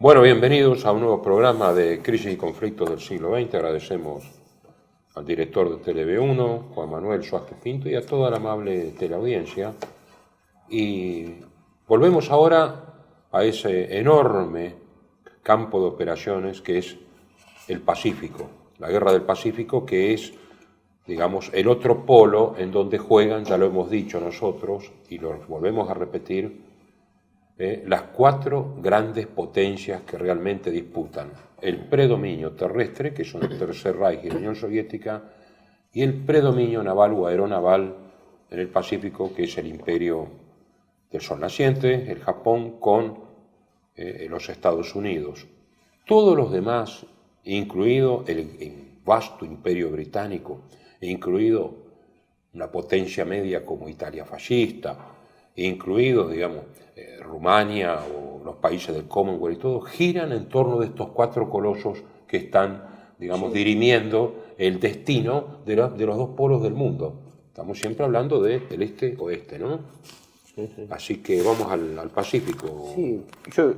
Bueno, bienvenidos a un nuevo programa de Crisis y Conflictos del siglo XX. Agradecemos al director de TV1, Juan Manuel Suárez Pinto, y a toda la amable teleaudiencia. Y volvemos ahora a ese enorme campo de operaciones que es el Pacífico, la Guerra del Pacífico, que es, digamos, el otro polo en donde juegan, ya lo hemos dicho nosotros, y lo volvemos a repetir, las cuatro grandes potencias que realmente disputan el predominio terrestre, que son el Tercer Reich y la Unión Soviética, y el predominio naval o aeronaval en el Pacífico, que es el Imperio del Sol Naciente, el Japón, con los Estados Unidos. Todos los demás, incluido el vasto Imperio Británico, incluido una potencia media como Italia fascista, incluido, digamos, Rumania o los países del Commonwealth y todo, giran en torno de estos cuatro colosos que están, digamos, dirimiendo el destino de los dos polos del mundo. Estamos siempre hablando del este-oeste, ¿no? Así que vamos al Pacífico. Sí,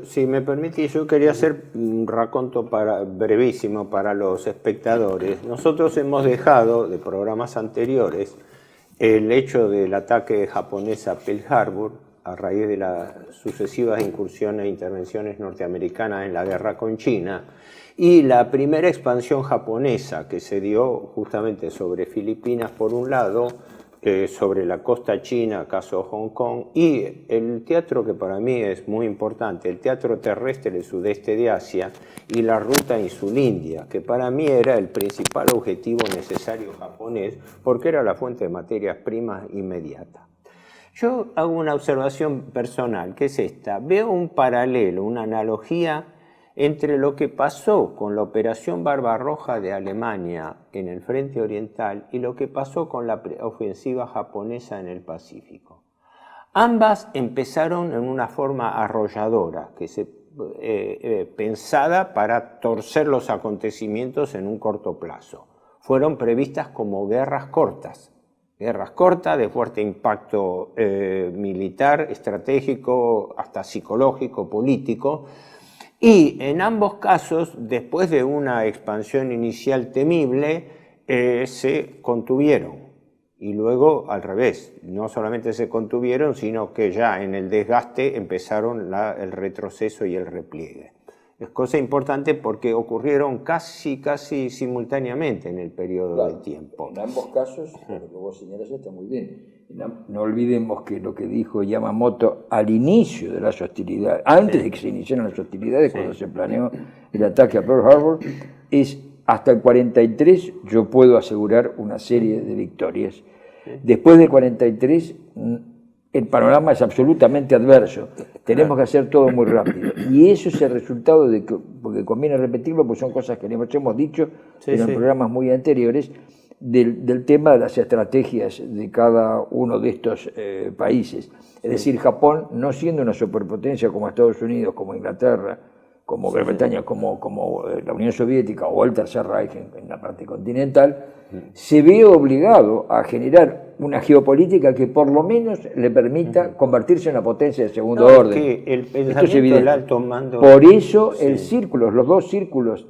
si me permite, yo quería hacer un raconto brevísimo para los espectadores. Nosotros hemos dejado de programas anteriores el hecho del ataque japonés a Pearl Harbor a raíz de las sucesivas incursiones e intervenciones norteamericanas en la guerra con China y la primera expansión japonesa que se dio justamente sobre Filipinas por un lado, sobre la costa china, caso Hong Kong, y el teatro que para mí es muy importante, el teatro terrestre del sudeste de Asia y la ruta insulindia, que para mí era el principal objetivo necesario japonés porque era la fuente de materias primas inmediata. Yo hago una observación personal, que es esta. Veo un paralelo, una analogía entre lo que pasó con la Operación Barbarroja de Alemania en el frente oriental y lo que pasó con la ofensiva japonesa en el Pacífico. Ambas empezaron en una forma arrolladora, pensada para torcer los acontecimientos en un corto plazo. Fueron previstas como guerras cortas de fuerte impacto militar, estratégico, hasta psicológico, político, y en ambos casos, después de una expansión inicial temible, se contuvieron. Y luego, al revés, no solamente se contuvieron, sino que ya en el desgaste empezaron el retroceso y el repliegue. Es cosa importante porque ocurrieron casi simultáneamente en el periodo de tiempo. En ambos casos, lo que vos señalás está muy bien. No olvidemos que lo que dijo Yamamoto al inicio de las hostilidades, antes de que se iniciaran las hostilidades, cuando se planeó el ataque a Pearl Harbor, es hasta el 43 yo puedo asegurar una serie de victorias. Después del 43 el panorama es absolutamente adverso. Tenemos que hacer todo muy rápido. Y eso es el resultado de que, porque conviene repetirlo, pues son cosas que hemos dicho en programas muy anteriores, del tema de las estrategias de cada uno de estos países. Es decir, Japón, no siendo una superpotencia como Estados Unidos, como Inglaterra, como Gran Bretaña, como la Unión Soviética o el Tercer Reich en la parte continental, se ve obligado a generar una geopolítica que por lo menos le permita convertirse en una potencia de segundo orden. Que el pensamiento del alto mando... Por eso los dos círculos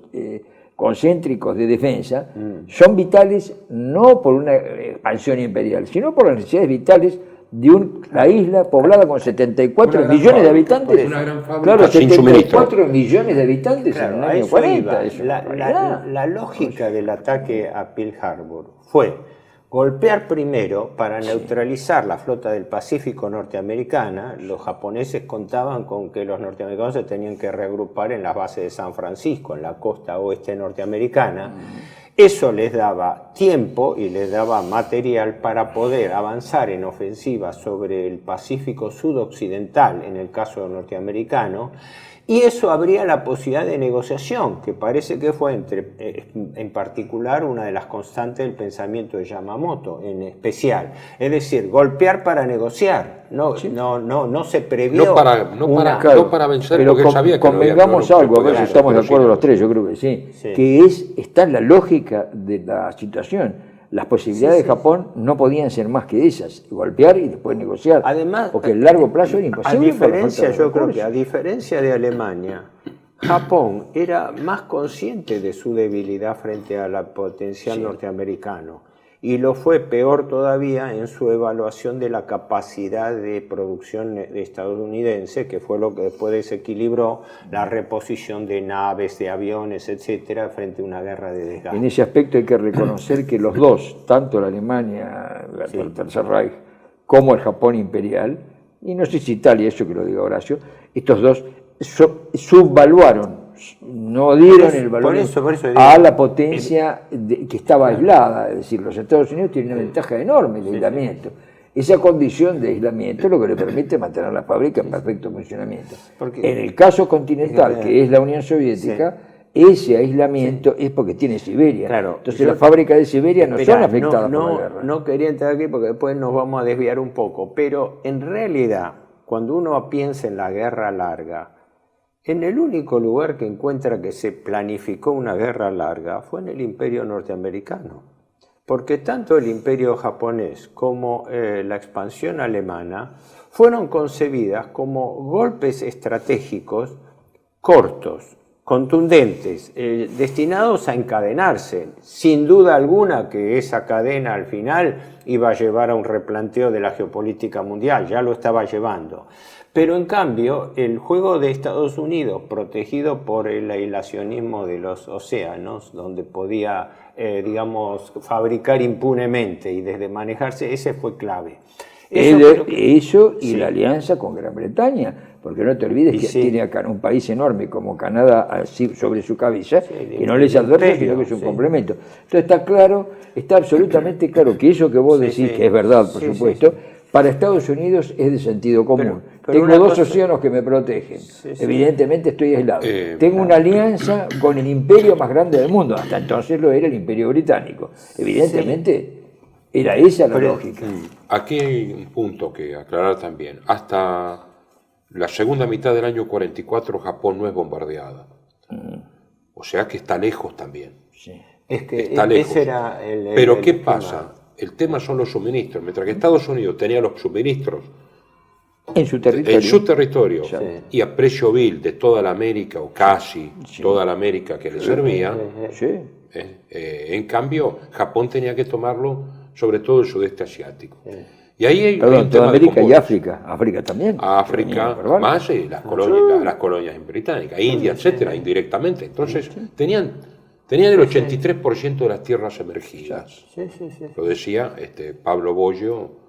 concéntricos de defensa son vitales no por una expansión imperial, sino por las necesidades vitales de una isla poblada con 74 millones de habitantes. Una gran fábrica, claro, sin 74 millones de habitantes en el año 40. La lógica del ataque a Pearl Harbor fue golpear primero para neutralizar la flota del Pacífico norteamericana. Los japoneses contaban con que los norteamericanos se tenían que reagrupar en las bases de San Francisco, en la costa oeste norteamericana. Eso les daba tiempo y les daba material para poder avanzar en ofensiva sobre el Pacífico sudoccidental, en el caso norteamericano, y eso abría la posibilidad de negociación, que parece que fue en particular una de las constantes del pensamiento de Yamamoto, en especial. Es decir, golpear para negociar, no se previó. No para vencer, pero porque sabía que convengamos algo, a ver si estamos de acuerdo los tres, yo creo que sí. Que está en la lógica de la situación. Las posibilidades de Japón no podían ser más que esas, golpear y después negociar. Además, porque el largo plazo era imposible. Yo creo que a diferencia de Alemania, Japón era más consciente de su debilidad frente a la potencial norteamericano y lo fue peor todavía en su evaluación de la capacidad de producción estadounidense, que fue lo que después desequilibró la reposición de naves, de aviones, etcétera, frente a una guerra de desgaste. En ese aspecto hay que reconocer que los dos, tanto la Alemania, el Tercer Reich, como el Japón imperial, y no sé si Italia, eso que lo diga Horacio, estos dos subvaluaron, no dieron el valor por eso digo, a la potencia que estaba aislada. Es decir, los Estados Unidos tienen una ventaja enorme de aislamiento. Esa condición de aislamiento es lo que le permite mantener la fábrica en perfecto funcionamiento. En el caso continental, que es la Unión Soviética, ese aislamiento es porque tiene Siberia. Claro, entonces las fábricas de Siberia no son afectadas por la guerra. No quería entrar aquí porque después nos vamos a desviar un poco, pero en realidad, cuando uno piensa en la guerra larga, en el único lugar que encuentra que se planificó una guerra larga fue en el Imperio norteamericano, porque tanto el Imperio japonés como la expansión alemana fueron concebidas como golpes estratégicos cortos, contundentes, destinados a encadenarse. Sin duda alguna que esa cadena al final iba a llevar a un replanteo de la geopolítica mundial, ya lo estaba llevando. Pero en cambio, el juego de Estados Unidos, protegido por el aislacionismo de los océanos, donde podía, digamos, fabricar impunemente y desde manejarse, ese fue clave. Eso y la alianza con Gran Bretaña, porque no te olvides que tiene acá un país enorme como Canadá así sobre su cabeza, que no les advierte, sino que es un complemento. Entonces está claro, está absolutamente claro que eso que vos decís, que es verdad, por supuesto, para Estados Unidos es de sentido común. Tengo dos océanos que me protegen. Evidentemente estoy aislado. Tengo una alianza con el imperio más grande del mundo. Hasta entonces lo era el Imperio Británico. Evidentemente era esa la lógica. Aquí hay un punto que aclarar también. Hasta la segunda mitad del año 44 Japón no es bombardeada. O sea que está lejos también. Es que está lejos. Ese era Pero ¿qué pasa? El tema son los suministros. Mientras que Estados Unidos tenía los suministros en su territorio, y a precio vil de toda la América, o casi toda la América que le servía, en cambio Japón tenía que tomarlo sobre todo el sudeste asiático. Y ahí hay un toda América y África. África también. África, más las colonias británicas, India, etcétera, indirectamente. Entonces tenían el 83% de las tierras emergidas. Lo decía Pablo Bollo,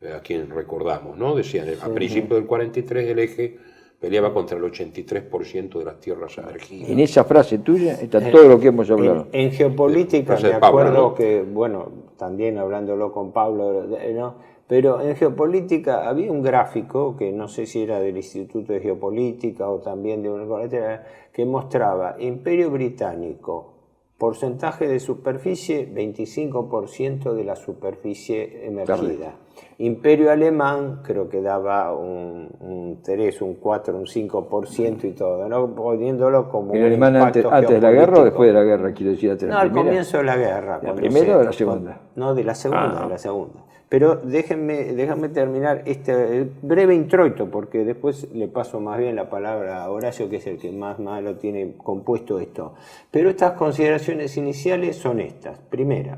a quien recordamos, ¿no? Decían, a principios del 43 el eje peleaba contra el 83% de las tierras emergidas. En esa frase tuya está todo lo que hemos hablado. En geopolítica, me acuerdo que, bueno, también hablándolo con Pablo, ¿no? Pero en geopolítica había un gráfico, que no sé si era del Instituto de Geopolítica o también de una coletera, que mostraba Imperio Británico, porcentaje de superficie, 25% de la superficie emergida. Imperio Alemán creo que daba un 3, un 4, un 5% y todo, ¿no? Poniéndolo como ¿El alemán antes de la guerra o después de la guerra? Quiero decir, al comienzo de la guerra. ¿La primera o de la segunda? No, de la segunda, de la segunda. Pero déjame terminar este breve introito, porque después le paso más bien la palabra a Horacio, que es el que más lo tiene compuesto esto. Pero estas consideraciones iniciales son estas. Primera,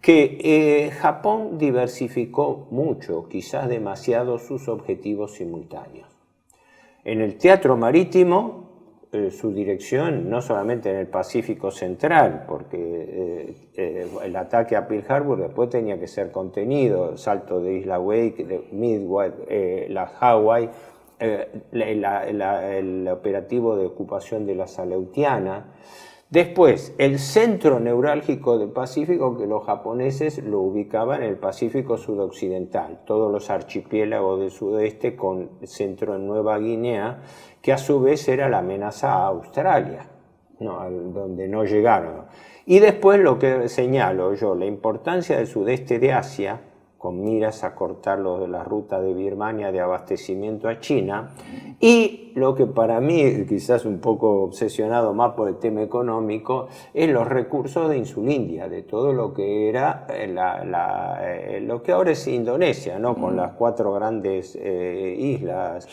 que Japón diversificó mucho, quizás demasiado, sus objetivos simultáneos. En el teatro marítimo, su dirección no solamente en el Pacífico Central, porque el ataque a Pearl Harbor después tenía que ser contenido, el salto de Isla Wake, de Midway, la Hawái, el operativo de ocupación de la Aleutiana. Después, el centro neurálgico del Pacífico, que los japoneses lo ubicaban en el Pacífico sudoccidental, todos los archipiélagos del sudeste con centro en Nueva Guinea, que a su vez era la amenaza a Australia, donde no llegaron. Y después lo que señalo yo, la importancia del sudeste de Asia con miras a cortar la ruta de Birmania de abastecimiento a China, y lo que para mí, quizás un poco obsesionado más por el tema económico, es los recursos de Insulindia, de todo lo que era lo que ahora es Indonesia, ¿no? Con las 4 grandes islas,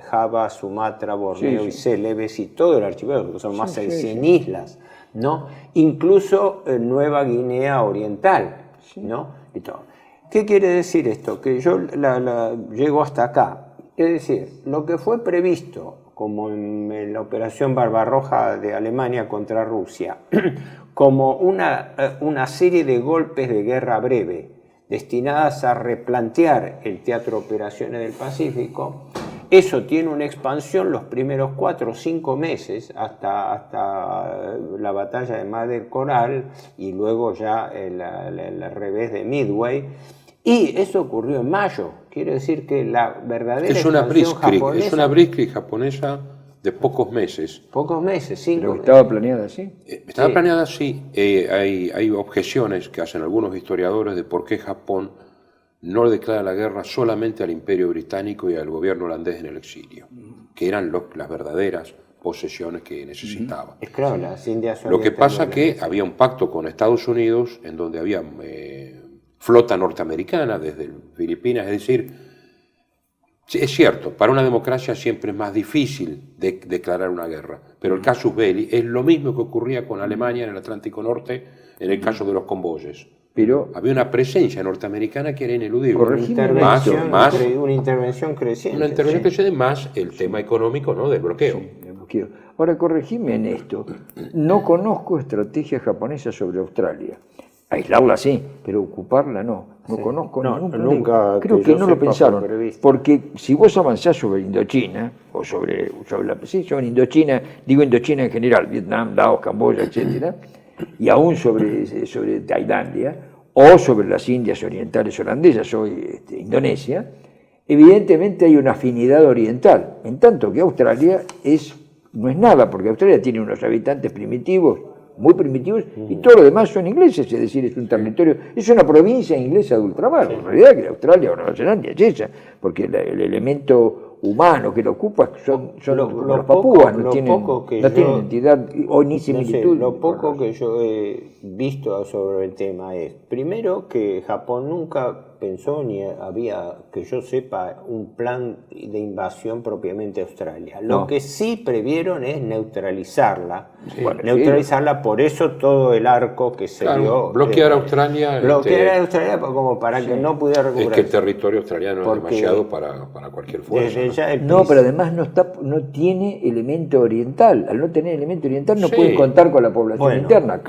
Java, Sumatra, Borneo y Celebes, y todo el archipiélago, que son más de 100 islas, ¿no? Incluso Nueva Guinea Oriental, ¿no? Y todo. ¿Qué quiere decir esto? Que yo llego hasta acá. Es decir, lo que fue previsto, como en la operación Barbarroja de Alemania contra Rusia, como una serie de golpes de guerra breve, destinadas a replantear el teatro de operaciones del Pacífico, eso tiene una expansión los primeros 4 o 5 meses hasta la batalla de Mar del Coral y luego ya el revés de Midway. Y eso ocurrió en mayo. Quiere decir que la verdadera expansión japonesa... Es una blitzkrieg japonesa de pocos meses. Pocos meses, 5 ¿Pero meses. estaba planeada así? Estaba planeada así. Hay objeciones que hacen algunos historiadores de por qué Japón no declara la guerra solamente al Imperio Británico y al gobierno holandés en el exilio, que eran las verdaderas posesiones que necesitaba. Es claro, las Indias Lo que pasa Orientales. que había un pacto con Estados Unidos en donde había flota norteamericana desde Filipinas, es decir, es cierto, para una democracia siempre es más difícil declarar una guerra, pero el casus belli es lo mismo que ocurría con Alemania en el Atlántico Norte en el caso de los convoyes. Pero Había una presencia norteamericana que era ineludible. Corregime, Una intervención creciente. Una intervención que se más el tema económico, ¿no?, del bloqueo. el bloqueo. Ahora, corregime en esto. No conozco estrategia japonesa sobre Australia. Aislarla sí, pero ocuparla no. No conozco ningún problema. nunca Creo que que yo no lo sepa pensaron. fue previsto. Porque si vos avanzás sobre Indochina, o sobre Indochina, digo Indochina en general, Vietnam, Laos, Camboya, etcétera, y aún sobre Tailandia, o sobre las Indias orientales holandesas, hoy Indonesia, evidentemente hay una afinidad oriental, en tanto que Australia no es nada, porque Australia tiene unos habitantes primitivos, muy primitivos, y todo lo demás son ingleses, es decir, es un territorio, es una provincia inglesa de ultramar, en realidad que Australia o Nueva Zelanda es esa, porque el elemento humano que lo ocupa son los papúas, no tienen identidad o ni similitud. Lo poco que yo he visto sobre el tema es, primero, que Japón nunca pensó ni había, que yo sepa, un plan de invasión propiamente a Australia. Lo que sí previeron es neutralizarla. Por eso todo el arco que se dio... Bloquear a Australia. Bloquear a Australia como para que no pudiera recuperar. Es que el territorio australiano es demasiado para cualquier fuerza. Pero además no tiene elemento oriental. Al no tener elemento oriental no pueden contar con la población interna,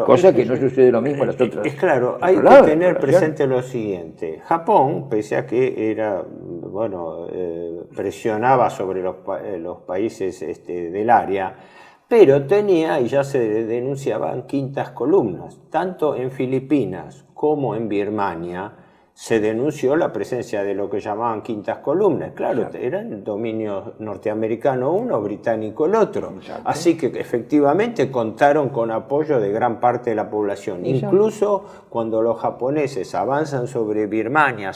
cosa que no sucede lo mismo en las otras. Es claro, hay que tener presente lo siguiente. Japón, pese a que era, presionaba sobre los países del área, pero tenía, y ya se denunciaban, quintas columnas. Tanto en Filipinas como en Birmania se denunció la presencia de lo que llamaban quintas columnas. Claro, eran el dominio norteamericano uno, británico el otro. Exacto. Así que efectivamente contaron con apoyo de gran parte de la población. Exacto. Incluso cuando los japoneses avanzan sobre Birmania,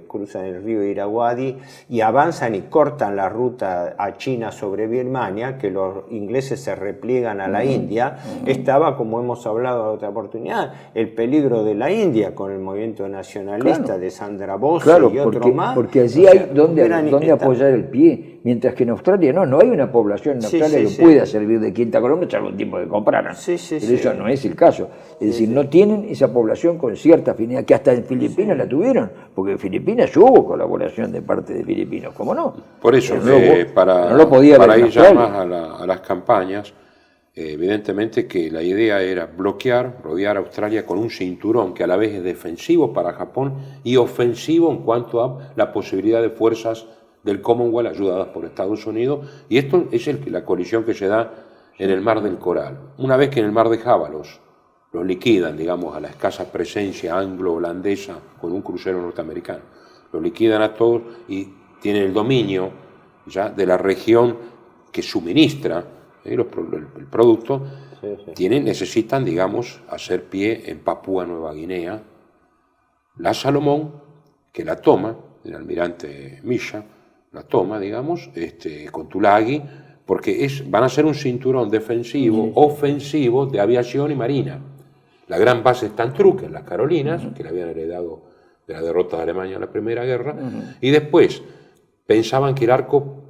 cruzan el río Irrawaddy y avanzan y cortan la ruta a China sobre Birmania, que los ingleses se repliegan a la India, estaba, como hemos hablado en otra oportunidad, el peligro de la India con el movimiento nacionalista de Sandra Bose y otro más. Porque allí hay donde apoyar el pie, mientras que en Australia no hay una población en Australia que pueda servir de quinta columna, salvo un tiempo que compraran. Pero eso no es el caso. Es decir, no tienen esa población con cierta afinidad, que hasta en Filipinas la tuvieron, porque en Filipinas hubo colaboración de parte de filipinos, ¿cómo no? Por eso, para ir ya más a las campañas, evidentemente que la idea era rodear a Australia con un cinturón que a la vez es defensivo para Japón y ofensivo en cuanto a la posibilidad de fuerzas del Commonwealth ayudadas por Estados Unidos, y esto es la colisión que se da en el Mar del Coral. Una vez que en el Mar de Java los liquidan, digamos, a la escasa presencia anglo-holandesa con un crucero norteamericano, los liquidan a todos y tienen el dominio ya de la región que suministra el producto, necesitan, digamos, hacer pie en Papúa Nueva Guinea la Salomón, que la toma, el almirante Misha, la toma, digamos, con Tulagi, porque van a ser un cinturón defensivo, ofensivo de aviación y marina. La gran base está en Truk, en las Carolinas, que la habían heredado de la derrota de Alemania en la Primera Guerra, y después pensaban que el arco,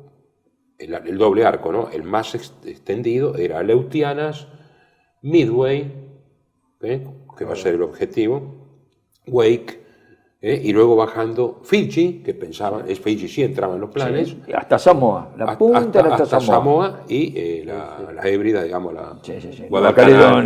el doble arco, ¿no?, el más extendido, era Aleutianas, Midway, que va a ser el objetivo, Wake, y luego bajando Fiji, que pensaban, Fiji sí entraba en los planes. Sí, hasta Samoa, la punta era hasta Samoa. Y la híbrida, digamos, la Guadalcanal,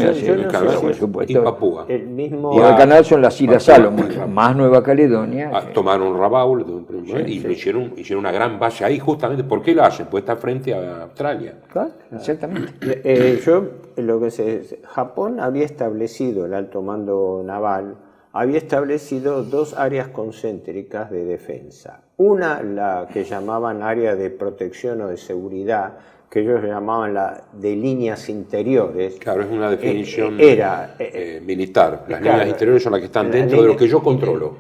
por supuesto, y Papúa. Guadalcanal son las Islas Salomón, más Nueva Caledonia. Tomaron Rabaul y hicieron una gran base ahí, justamente. ¿Por qué lo hacen? Pues está frente a Australia. Claro, exactamente. Japón había establecido el alto mando naval, había establecido dos áreas concéntricas de defensa. Una, la que llamaban área de protección o de seguridad, que ellos llamaban la de líneas interiores. Claro, es una definición militar. Las líneas interiores son las que están dentro de lo que yo controlo.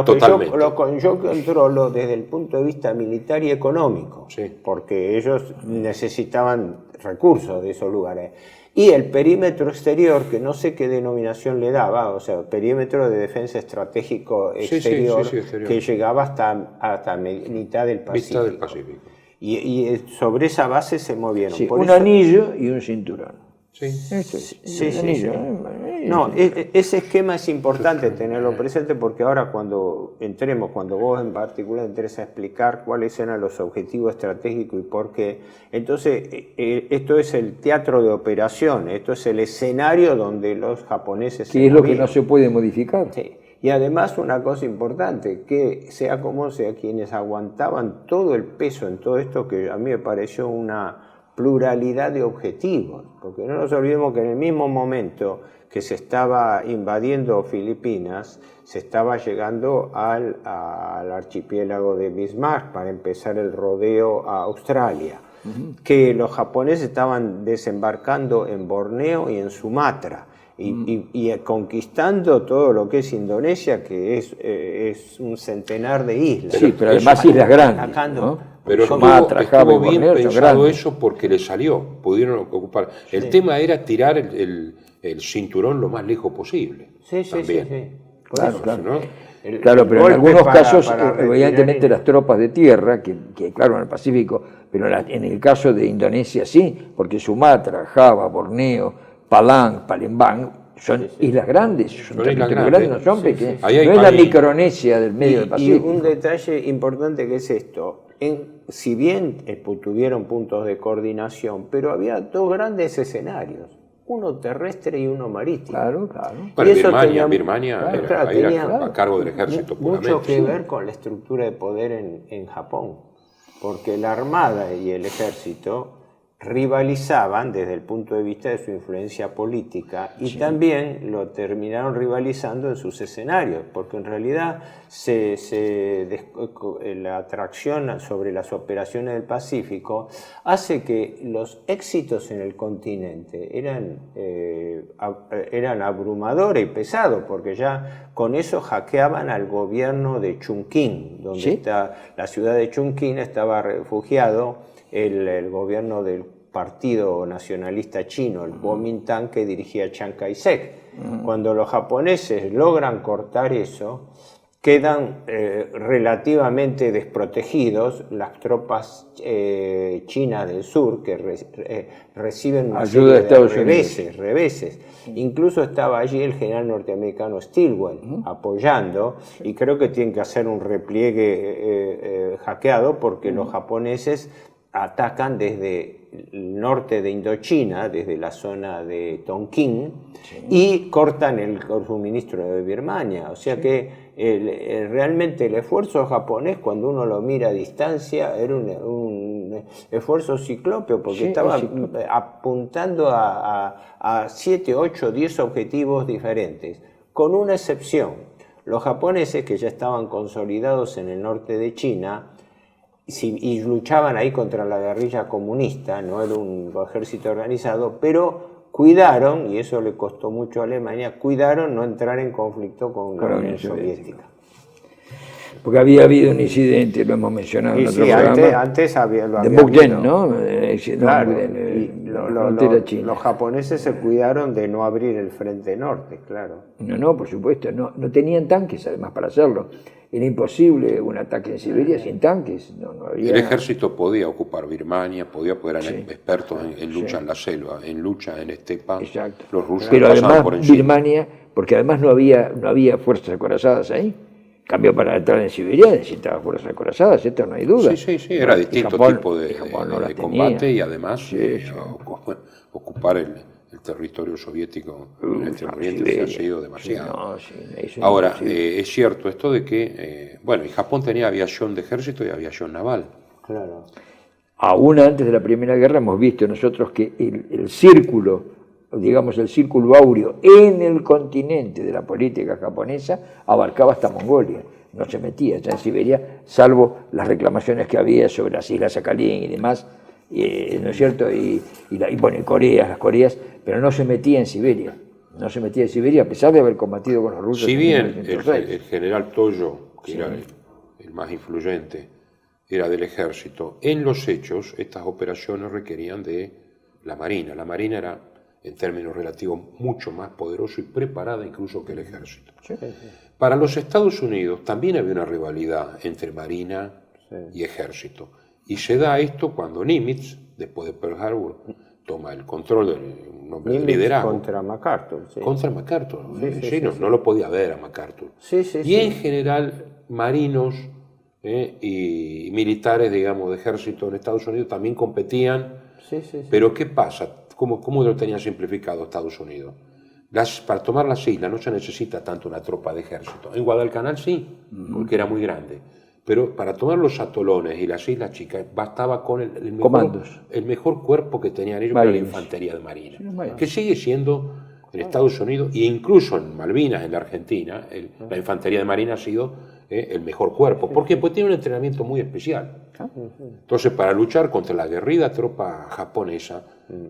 Totalmente. Yo controlo desde el punto de vista militar y económico, sí, porque ellos necesitaban recursos de esos lugares. Y el perímetro exterior, que no sé qué denominación le daba, o sea, perímetro de defensa estratégico exterior, exterior. Que llegaba hasta mitad del Pacífico. Y sobre esa base se movieron. Sí, un anillo y un cinturón. Sí. No, ese esquema es importante tenerlo presente, porque ahora cuando vos en particular entres a explicar cuáles eran los objetivos estratégicos y por qué, entonces esto es el teatro de operaciones, esto es el escenario donde los japoneses se movían. Lo que no se puede modificar. Sí. Y además una cosa importante, que sea como sea, quienes aguantaban todo el peso en todo esto, que a mí me pareció una pluralidad de objetivos, porque no nos olvidemos que en el mismo momento que se estaba invadiendo Filipinas, se estaba llegando al archipiélago de Bismarck para empezar el rodeo a Australia, que los japoneses estaban desembarcando en Borneo y en Sumatra, y conquistando todo lo que es Indonesia, que es un centenar de islas. Sí, pero además islas grandes, ¿no? Pero estuvo bien pensado eso porque le salió, pudieron ocupar. El tema era tirar el cinturón lo más lejos posible. Sí. Claro, ¿no? Claro, pero en algunos casos, evidentemente las tropas de tierra, que claro, en el Pacífico, pero en el caso de Indonesia sí, porque Sumatra, Java, Borneo, Palang, Palembang, son islas grandes, son territorios grandes, no son pequeños. No es la Micronesia del medio del Pacífico. Y un detalle importante que es esto, si bien tuvieron puntos de coordinación, pero había dos grandes escenarios, uno terrestre y uno marítimo. Claro. Bueno, Birmania era a cargo del ejército puramente. Mucho que ver con la estructura de poder en Japón, porque la armada y el ejército rivalizaban desde el punto de vista de su influencia política, y también lo terminaron rivalizando en sus escenarios, porque en realidad la atracción sobre las operaciones del Pacífico hace que los éxitos en el continente eran abrumadores y pesados, porque ya con eso hackeaban al gobierno de Chungking, donde está la ciudad de Chungking, estaba refugiado el gobierno del Partido Nacionalista Chino, el Kuomintang, que dirigía Chiang Kai-shek. Cuando los japoneses logran cortar eso, quedan relativamente desprotegidos las tropas chinas del sur, que reciben una ayuda de reveses. Incluso estaba allí el general norteamericano Stilwell apoyando, y creo que tienen que hacer un repliegue hackeado, porque los japoneses atacan desde el norte de Indochina, desde la zona de Tonkin, y cortan el suministro de Birmania. O sea que realmente el esfuerzo japonés, cuando uno lo mira a distancia, era un esfuerzo ciclópeo, porque estaba apuntando a 7, 8, 10 objetivos diferentes, con una excepción. Los japoneses, que ya estaban consolidados en el norte de China, y luchaban ahí contra la guerrilla comunista, no era un ejército organizado, pero cuidaron, y eso le costó mucho a Alemania, cuidaron no entrar en conflicto con la Unión Soviética. Porque había habido un incidente, lo hemos mencionado en otro programa. Antes lo de había Mukden, habido. ¿no? Claro, Mukden, y la frontera china. los japoneses se cuidaron de no abrir el frente norte, claro. No, por supuesto, no tenían tanques además para hacerlo. Era imposible un ataque en Siberia sin tanques. No había... El ejército podía ocupar Birmania, podía expertos en lucha en la selva, en lucha en estepa. Exacto. Los rusos Pero pasaban además por encima. Birmania, porque además no había fuerzas acorazadas ahí. En cambio, para entrar en Siberia necesitaba fuerzas acorazadas, esto no hay duda. Sí, era distinto tipo de combate tenía. y además ocupar el territorio soviético en Extremo Oriente se ha sido demasiado. Ahora, es cierto esto de que, y Japón tenía aviación de ejército y aviación naval. Claro. Aún antes de la Primera Guerra hemos visto nosotros que el círculo, digamos el círculo áureo en el continente de la política japonesa abarcaba hasta Mongolia. No se metía ya en Siberia, salvo las reclamaciones que había sobre las islas Sakhalin y demás, ¿no es cierto? Y las Coreas, pero no se metía en Siberia. No se metía en Siberia a pesar de haber combatido con los rusos. Si bien el general Toyo, que era el más influyente, era del ejército, en los hechos estas operaciones requerían de la Marina. La Marina era, en términos relativos, mucho más poderosa y preparada incluso que el ejército. Para los Estados Unidos también había una rivalidad entre Marina y ejército. Y se da esto cuando Nimitz, después de Pearl Harbor, toma el control del liderazgo. Contra MacArthur. Sí. Contra MacArthur. No lo podía ver a MacArthur. En general, marinos y militares, digamos, de ejército en Estados Unidos también competían. Pero ¿qué pasa? ¿Cómo lo tenía simplificado Estados Unidos? Para tomar las islas no se necesita tanto una tropa de ejército. En Guadalcanal sí, porque era muy grande. Pero para tomar los atolones y las islas chicas bastaba con el mejor cuerpo que tenían ellos, para la infantería de marina, que sigue siendo en Estados Unidos e incluso en Malvinas, en la Argentina, la infantería de marina ha sido el mejor cuerpo. ¿Por qué? Pues tiene un entrenamiento muy especial. Entonces, para luchar contra la aguerrida tropa japonesa,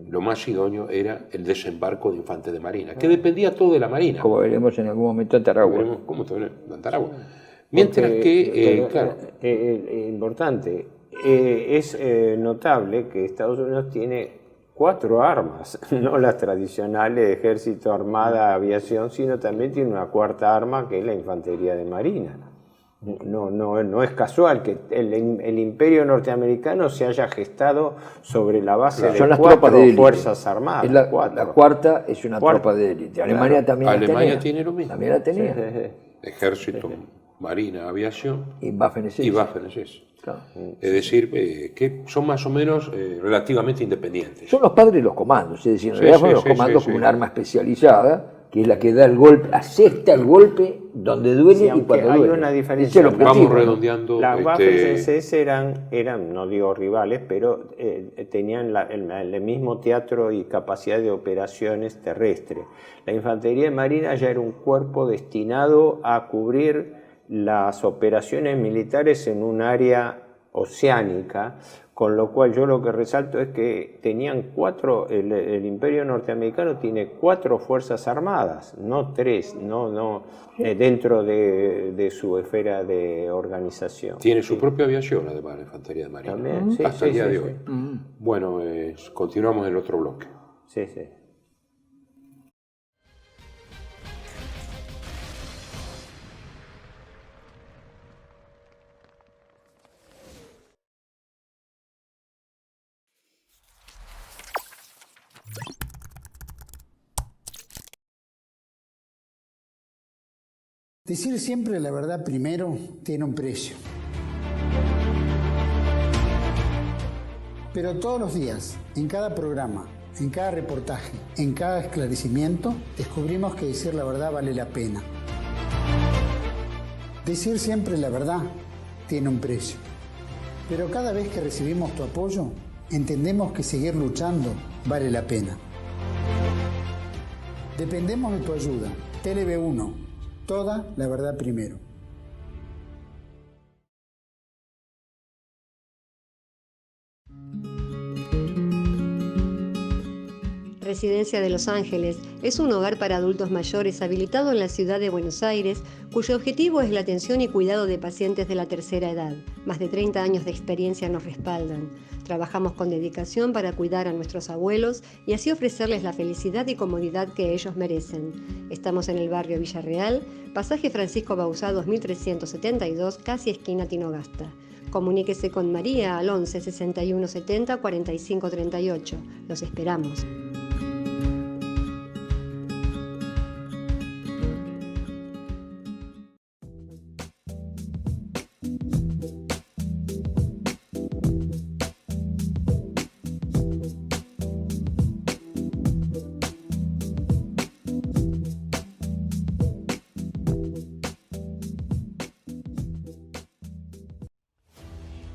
lo más idóneo era el desembarco de infantes de marina, que dependía todo de la marina. Como veremos en algún momento en Taragua. Mientras que, importante, es notable que Estados Unidos tiene 4 armas, no las tradicionales, ejército, armada, aviación, sino también tiene una 4ª arma que es la infantería de marina. No es casual que el imperio norteamericano se haya gestado sobre la base de 4 fuerzas armadas. La 4ª es una tropa de élite. Alemania también tiene lo mismo. También la tenía. Ejército, marina, aviación y Waffen-SS. Claro. Es decir, que son más o menos relativamente independientes. Son los padres de los comandos, es decir, en realidad son los comandos como un arma especializada, que es la que da el golpe, asesta el golpe donde duele y cuando duele. Hay una diferencia. Vamos redondeando. Las Waffen-SS eran, no digo rivales, pero tenían el mismo teatro y capacidad de operaciones terrestres. La infantería de marina ya era un cuerpo destinado a cubrir las operaciones militares en un área oceánica, con lo cual yo lo que resalto es que tenían 4, el imperio norteamericano tiene 4 fuerzas armadas, no 3, dentro de su esfera de organización. Tiene su propia aviación, además, la infantería de marina. También, hasta el día de hoy. Bueno, continuamos en el otro bloque. Sí. Decir siempre la verdad primero tiene un precio. Pero todos los días, en cada programa, en cada reportaje, en cada esclarecimiento, descubrimos que decir la verdad vale la pena. Decir siempre la verdad tiene un precio. Pero cada vez que recibimos tu apoyo, entendemos que seguir luchando vale la pena. Dependemos de tu ayuda. TLV1. Toda la verdad primero. Residencia de Los Ángeles es un hogar para adultos mayores habilitado en la ciudad de Buenos Aires, cuyo objetivo es la atención y cuidado de pacientes de la tercera edad. Más de 30 años de experiencia nos respaldan. Trabajamos con dedicación para cuidar a nuestros abuelos y así ofrecerles la felicidad y comodidad que ellos merecen. Estamos en el barrio Villarreal, pasaje Francisco Bauzá 2372, casi esquina Tinogasta. Comuníquese con María al 11 61 70 45 38. Los esperamos.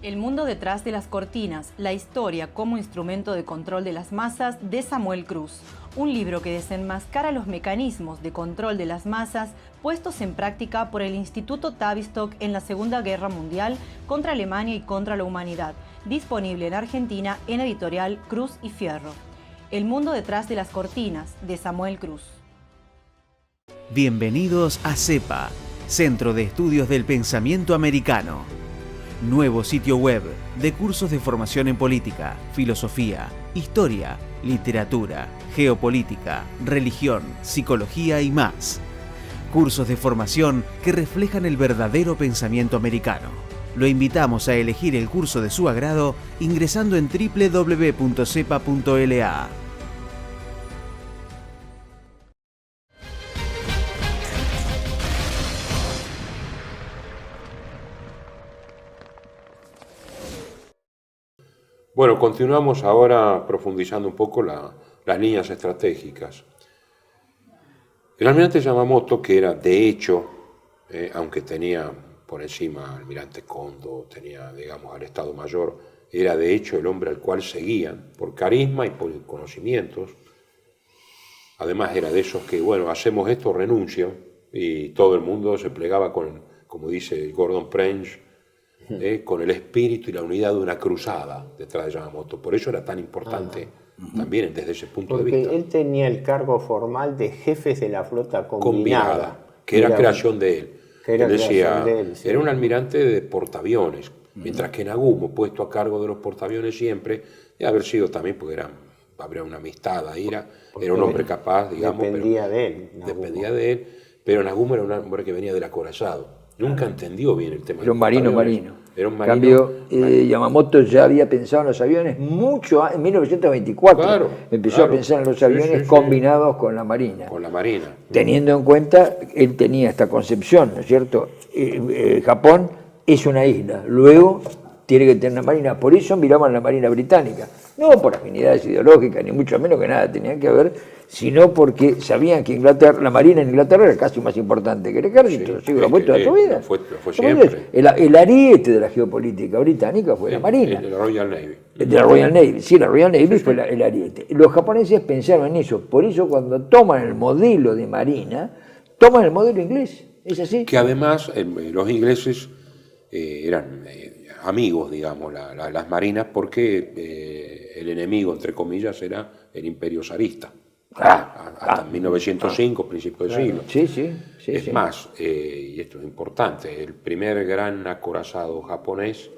El mundo detrás de las cortinas, la historia como instrumento de control de las masas de Samuel Cruz. Un libro que desenmascara los mecanismos de control de las masas puestos en práctica por el Instituto Tavistock en la Segunda Guerra Mundial contra Alemania y contra la humanidad. Disponible en Argentina en editorial Cruz y Fierro. El mundo detrás de las cortinas de Samuel Cruz. Bienvenidos a CEPA, Centro de Estudios del Pensamiento Americano. Nuevo sitio web de cursos de formación en política, filosofía, historia, literatura, geopolítica, religión, psicología y más. Cursos de formación que reflejan el verdadero pensamiento americano. Lo invitamos a elegir el curso de su agrado ingresando en www.cepa.la. Bueno, continuamos ahora profundizando un poco las líneas estratégicas. El almirante Yamamoto, que era de hecho, aunque tenía por encima al almirante Kondo, tenía, digamos, al Estado Mayor, era de hecho el hombre al cual seguían por carisma y por conocimientos. Además era de esos que, bueno, hacemos esto, renuncio, y todo el mundo se plegaba con, como dice Gordon French, con el espíritu y la unidad de una cruzada detrás de Yamamoto. Por eso era tan importante también desde ese punto de vista. Porque él tenía el cargo formal de jefes de la flota combinada. Que era creación de él. Él decía, sí. era un almirante de portaaviones, mientras que Nagumo, puesto a cargo de los portaaviones siempre, de haber sido también, porque habría una amistad ahí, era un hombre capaz, digamos. Dependía de él. Dependía de él, pero Nagumo era un hombre que venía del acorazado. Nunca entendió bien el tema. Era un marino. Era un En cambio, Yamamoto ya había pensado en los aviones mucho en 1924. Empezó a pensar en los aviones combinados con la Marina. Con la Marina. Teniendo en cuenta, él tenía esta concepción, ¿no es cierto? Japón es una isla, luego tiene que tener una Marina. Por eso miraban la Marina británica. No por afinidades ideológicas, ni mucho menos que nada tenían que ver, sino porque sabían que la Marina en Inglaterra era casi más importante que el ejército, lo fue toda su vida. Fue siempre. El ariete de la geopolítica británica fue la Marina. La Royal Navy. De la Royal Navy, sí, la Royal Navy fue el ariete. Los japoneses pensaron en eso, por eso cuando toman el modelo de Marina, toman el modelo inglés, ¿es así? Que además los ingleses eran amigos, digamos, las marinas, porque el enemigo, entre comillas, era el imperio zarista. Hasta 1905, principio del siglo. Es más, y esto es importante, el primer gran acorazado japonés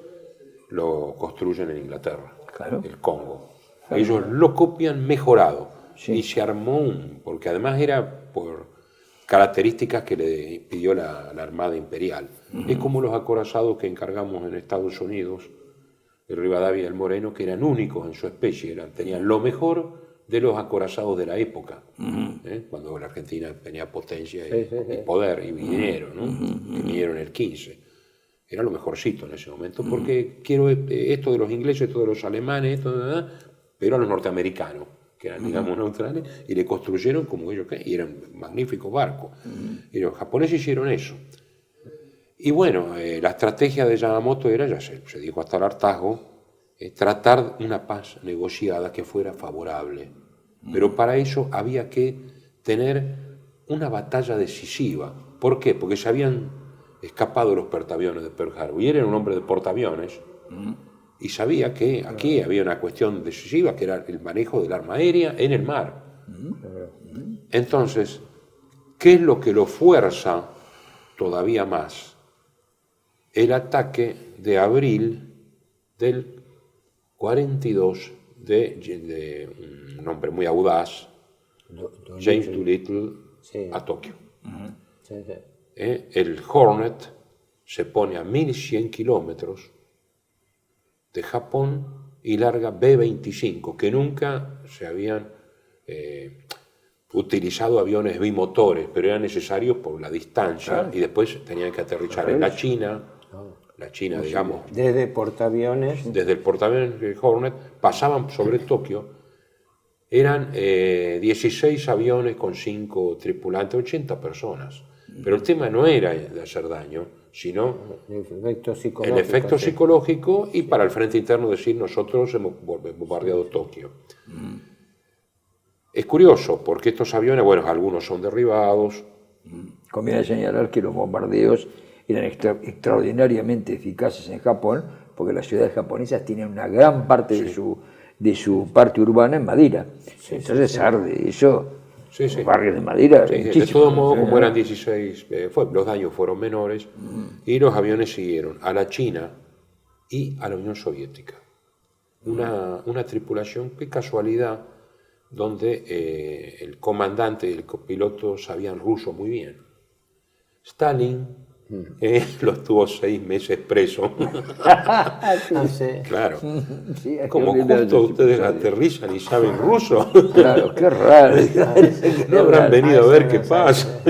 lo construyen en Inglaterra, el Congo. Ellos lo copian mejorado y se armó porque además era por características que le pidió la Armada Imperial. Es como los acorazados que encargamos en Estados Unidos, el Rivadavia y el Moreno, que eran únicos en su especie, tenían lo mejor de los acorazados de la época, cuando la Argentina tenía potencia y poder y dinero, que vinieron en el 15. Era lo mejorcito en ese momento, porque quiero esto de los ingleses, esto de los alemanes, pero a los norteamericanos, que eran, digamos, neutrales, y le construyeron como ellos, y eran magníficos barcos. Y los japoneses hicieron eso. Y bueno, la estrategia de Yamamoto era, ya se dijo hasta el hartazgo, tratar una paz negociada que fuera favorable. Pero para eso había que tener una batalla decisiva. ¿Por qué? Porque se habían escapado los portaaviones de Pearl Harbor. Y él era un hombre de portaaviones y sabía que aquí había una cuestión decisiva, que era el manejo del arma aérea en el mar. Entonces, ¿qué es lo que lo fuerza todavía más? El ataque de abril del 42 de un hombre muy audaz, James Doolittle, a Tokio. El Hornet se pone a 1100 kilómetros de Japón y larga B-25, que nunca se habían utilizado aviones bimotores, pero era necesario por la distancia, y después tenían que aterrizar en la China, digamos, desde portaaviones, desde el portaaviones del Hornet, pasaban sobre Tokio, eran 16 aviones con 5 tripulantes, 80 personas. Pero el tema no era de hacer daño, sino el efecto psicológico y para el frente interno decir nosotros hemos bombardeado Tokio. Es curioso porque estos aviones, bueno, algunos son derribados. Conviene señalar que los bombardeos eran extraordinariamente eficaces en Japón porque las ciudades japonesas tienen una gran parte de su parte urbana en madera. Entonces arde eso. Los barrios de madera. De todos modos, como eran 16, los daños fueron menores y los aviones siguieron a la China y a la Unión Soviética. Una tripulación, qué casualidad, donde el comandante y el copiloto sabían ruso muy bien. Stalin los tuvo 6 meses preso. Claro. Sí, como justo ustedes aterrizan y saben ruso. Claro, qué raro. No habrán venido a ver qué pasa.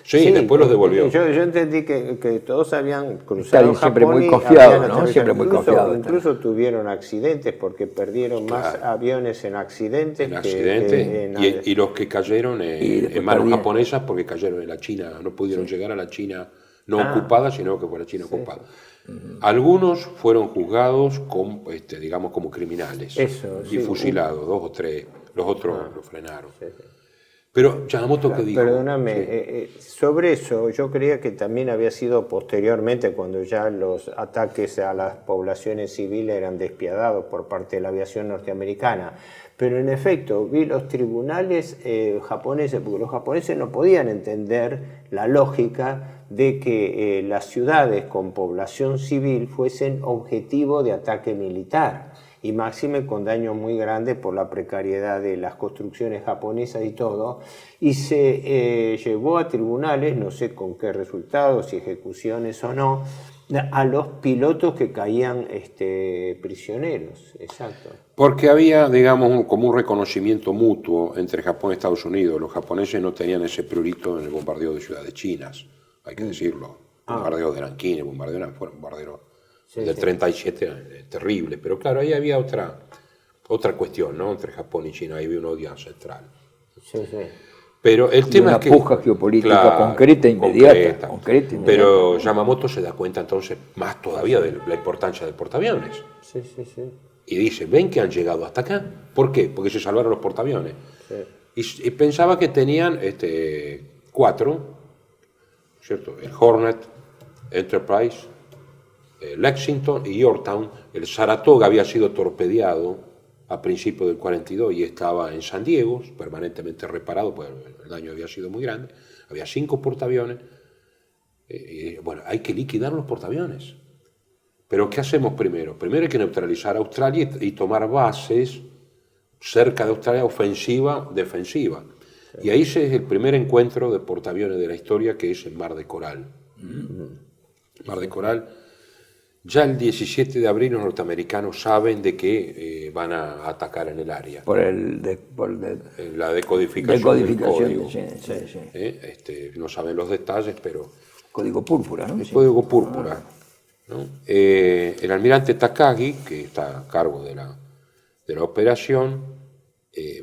Sí, después los devolvió. Yo entendí que todos habían cruzado siempre Japón muy y confiado, habían ¿no? aterrizado. Siempre muy confiado. Incluso tuvieron accidentes porque perdieron más aviones en accidentes. Y los que cayeron en manos japonesas porque cayeron en la China, no pudieron llegar a la China no ocupada, sino que fue la China ocupada. Algunos fueron juzgados digamos, como criminales y fusilados, 2 o 3, los otros los frenaron. Pero Yamamoto, ¿qué dijo? Perdóname, sobre eso yo creía que también había sido posteriormente, cuando ya los ataques a las poblaciones civiles eran despiadados por parte de la aviación norteamericana. Pero en efecto, vi los tribunales japoneses, porque los japoneses no podían entender la lógica de que las ciudades con población civil fuesen objetivo de ataque militar, y máxime con daños muy grandes por la precariedad de las construcciones japonesas y todo, y se llevó a tribunales, no sé con qué resultados, si ejecuciones o no, a los pilotos que caían prisioneros. Exacto. Porque había, digamos, como un reconocimiento mutuo entre Japón y Estados Unidos. Los japoneses no tenían ese prurito en el bombardeo de ciudades chinas, hay que decirlo. El bombardeo de Nankín, el bombardeo del 37, terrible. Pero claro, ahí había otra cuestión, ¿no? Entre Japón y China, ahí había un odio ancestral. Pero el tema una es que puja geopolítica concreta, inmediata. Pero Yamamoto se da cuenta entonces más todavía de la importancia del portaaviones. Y dice, ven que han llegado hasta acá. ¿Por qué? Porque se salvaron los portaaviones. Y pensaba que tenían 4, ¿cierto? El Hornet, Enterprise, Lexington y Yorktown. El Saratoga había sido torpedeado a principios del 42 y estaba en San Diego, permanentemente reparado, pues el daño había sido muy grande. Había 5 portaaviones. Bueno, hay que liquidar los portaaviones. Pero ¿qué hacemos primero? Primero hay que neutralizar a Australia y tomar bases cerca de Australia, ofensiva, defensiva. Y ahí es el primer encuentro de portaaviones de la historia, que es el Mar de Coral. Mar de Coral. Ya el 17 de abril los norteamericanos saben de que van a atacar en el área. Por la decodificación del código. Sí. No saben los detalles, pero... Código púrpura, ¿no? El código púrpura. ¿No? El almirante Takagi, que está a cargo de la operación,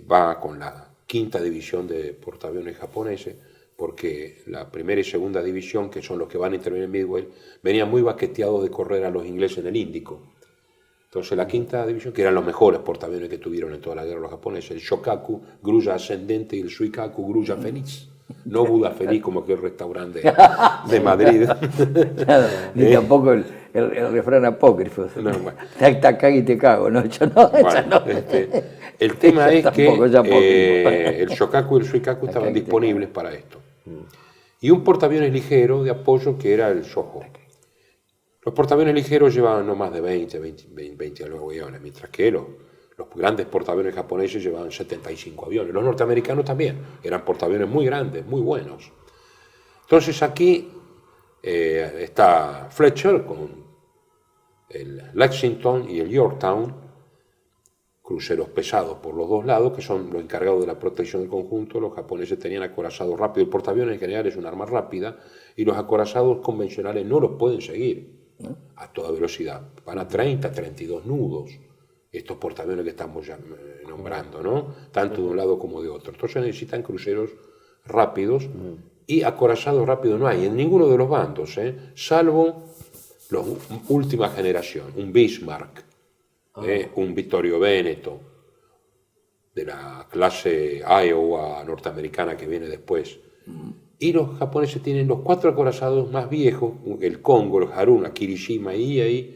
va con la 5ª división de portaaviones japoneses, porque la 1ª y 2ª división, que son los que van a intervenir en Midway, venían muy baqueteados de correr a los ingleses en el Índico. Entonces la 5ª división, que eran los mejores portaaviones que tuvieron en toda la guerra los japoneses, el Shokaku, grulla ascendente, y el Suikaku, grulla feliz. No Buda feliz como aquel restaurante de Madrid. Ni tampoco el refrán apócrifo. No, bueno. Takagi te cago, ¿no? Yo no, Bueno, no. El tema es tampoco, que ya poco. el Shokaku y el Suikaku estaban disponibles para esto. Y un portaaviones ligero de apoyo que era el Shoho. Los portaaviones ligeros llevaban no más de 20 aviones, mientras que los grandes portaaviones japoneses llevaban 75 aviones. Los norteamericanos también, eran portaaviones muy grandes, muy buenos. Entonces aquí está Fletcher con el Lexington y el Yorktown, cruceros pesados por los dos lados, que son los encargados de la protección del conjunto. Los japoneses tenían acorazados rápidos. El portaaviones en general es un arma rápida y los acorazados convencionales no los pueden seguir a toda velocidad. Van a 30, 32 nudos estos portaaviones que estamos ya nombrando, ¿no? Tanto de un lado como de otro. Entonces necesitan cruceros rápidos y acorazados rápidos no hay en ninguno de los bandos, salvo la última generación, un Bismarck, un Vittorio Veneto, de la clase Iowa norteamericana que viene después. Y los japoneses tienen los 4 acorazados más viejos, el Kongo, el Haruna, Kirishima y ahí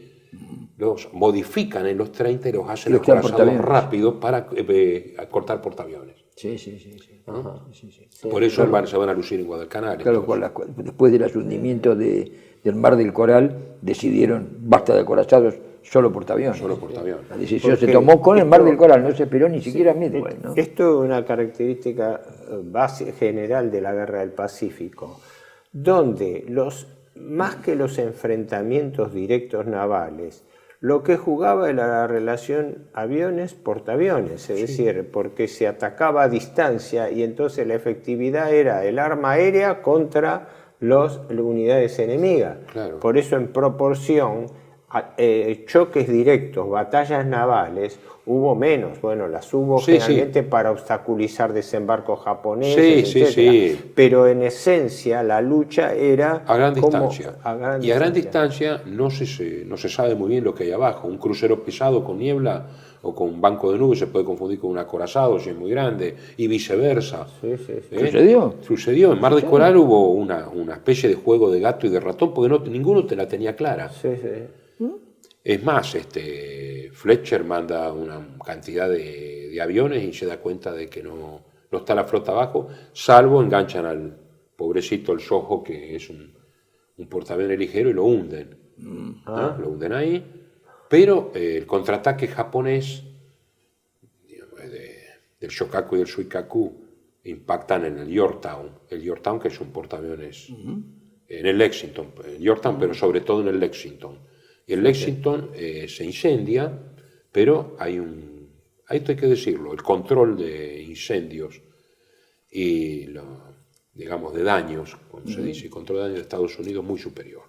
los modifican en los 30 y los hacen acorazados rápidos para cortar portaaviones. Sí. ¿No? Por eso se van a lucir en Guadalcanal. Claro, después del hundimiento del Mar del Coral, decidieron, basta de acorazados, solo portaaviones. Solo portaaviones. La decisión se tomó con el Mar del Coral, no se esperó ni siquiera Midway, ¿no? Esto es una característica base general de la Guerra del Pacífico, donde más que los enfrentamientos directos navales, lo que jugaba era la relación aviones-portaaviones, es decir, porque se atacaba a distancia y entonces la efectividad era el arma aérea contra las unidades enemigas. Claro. Por eso en proporción, choques directos, batallas navales, hubo menos. Bueno, las hubo generalmente para obstaculizar desembarcos japoneses, etc. Pero en esencia la lucha era a gran distancia. Y a gran distancia no se sabe muy bien lo que hay abajo. Un crucero pesado con niebla o con un banco de nubes se puede confundir con un acorazado si es muy grande, y viceversa. ¿Sucedió? Sucedió. En Mar del Coral hubo una especie de juego de gato y de ratón, porque ninguno te la tenía clara. Es más, Fletcher manda una cantidad de aviones y se da cuenta de que no está la flota abajo, salvo enganchan al pobrecito el Shoho, que es un portaaviones ligero, y lo hunden. ¿No? Lo hunden ahí, pero el contraataque japonés del Shokaku y del Suikaku impactan en el Yorktown, que es un portaaviones, en el Lexington, Yorktown, pero sobre todo en el Lexington. Y el Lexington se incendia, pero esto hay que decirlo, el control de incendios y, digamos, de daños, como se dice, el control de daños de Estados Unidos muy superior.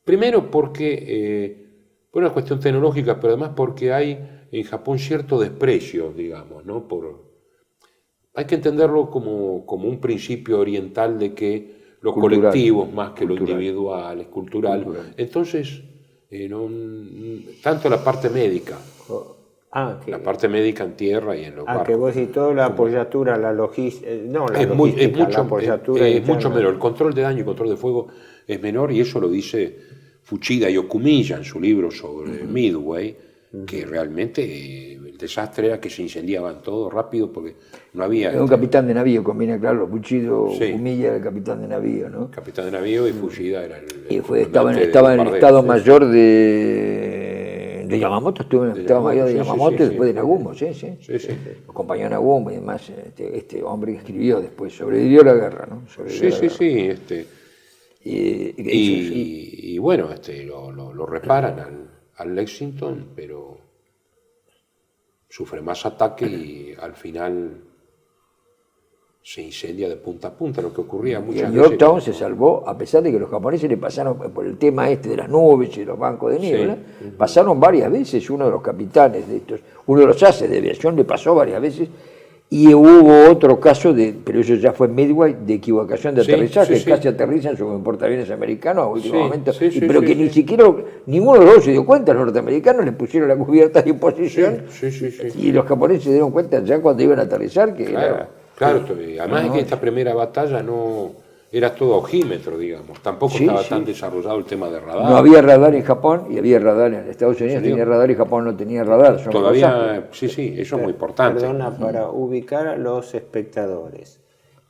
Primero porque, por una cuestión tecnológica, pero además porque hay en Japón cierto desprecio, digamos, ¿no? Hay que entenderlo como un principio oriental de que lo colectivo más que lo individual es cultural. Entonces, tanto la parte médica, la parte médica en tierra y en los barcos. Que vos y toda la apoyatura, la logística, la apoyatura es mucho menor. El control de daño y control de fuego es menor, y eso lo dice Fuchida y Okumiya en su libro sobre Midway, que realmente el desastre era que se incendiaban todo rápido porque no había... Era un capitán de navío, conviene aclararlo. Fuchida, Okumiya era el capitán de navío, ¿no? Capitán de navío, y Fuchida era estaba en el estado mayor de Yamamoto, estuvo en el estado mayor de Yamamoto, después de Nagumo, sí. Lo acompañó a Nagumo, y además este hombre que escribió después, sobrevivió a la guerra, ¿no? Y bueno, lo reparan al Lexington, pero sufre más ataque y al final se incendia de punta a punta, lo que ocurría muchas veces. El Yorktown se salvó, a pesar de que los japoneses le pasaron por el tema de las nubes y los bancos de niebla, pasaron varias veces. Uno de los capitanes de estos, uno de los haces de aviación, le pasó varias veces, y hubo otro caso, pero eso ya fue en Midway, de equivocación de aterrizaje, casi aterrizan sobre un portaaviones americano a último momento, pero que ni siquiera ninguno de los dos se dio cuenta. Los norteamericanos le pusieron la cubierta a disposición, y los japoneses se dieron cuenta ya cuando iban a aterrizar que Claro, además es que esta primera batalla no era todo ojímetro, digamos. Tampoco Sí, estaba sí. tan desarrollado el tema de radar. No había radar en Japón y había radar en Estados Unidos, tenía radar y Japón no tenía radar. Son cosas Todavía, sí, eso es muy importante. Perdona, para ubicar a los espectadores.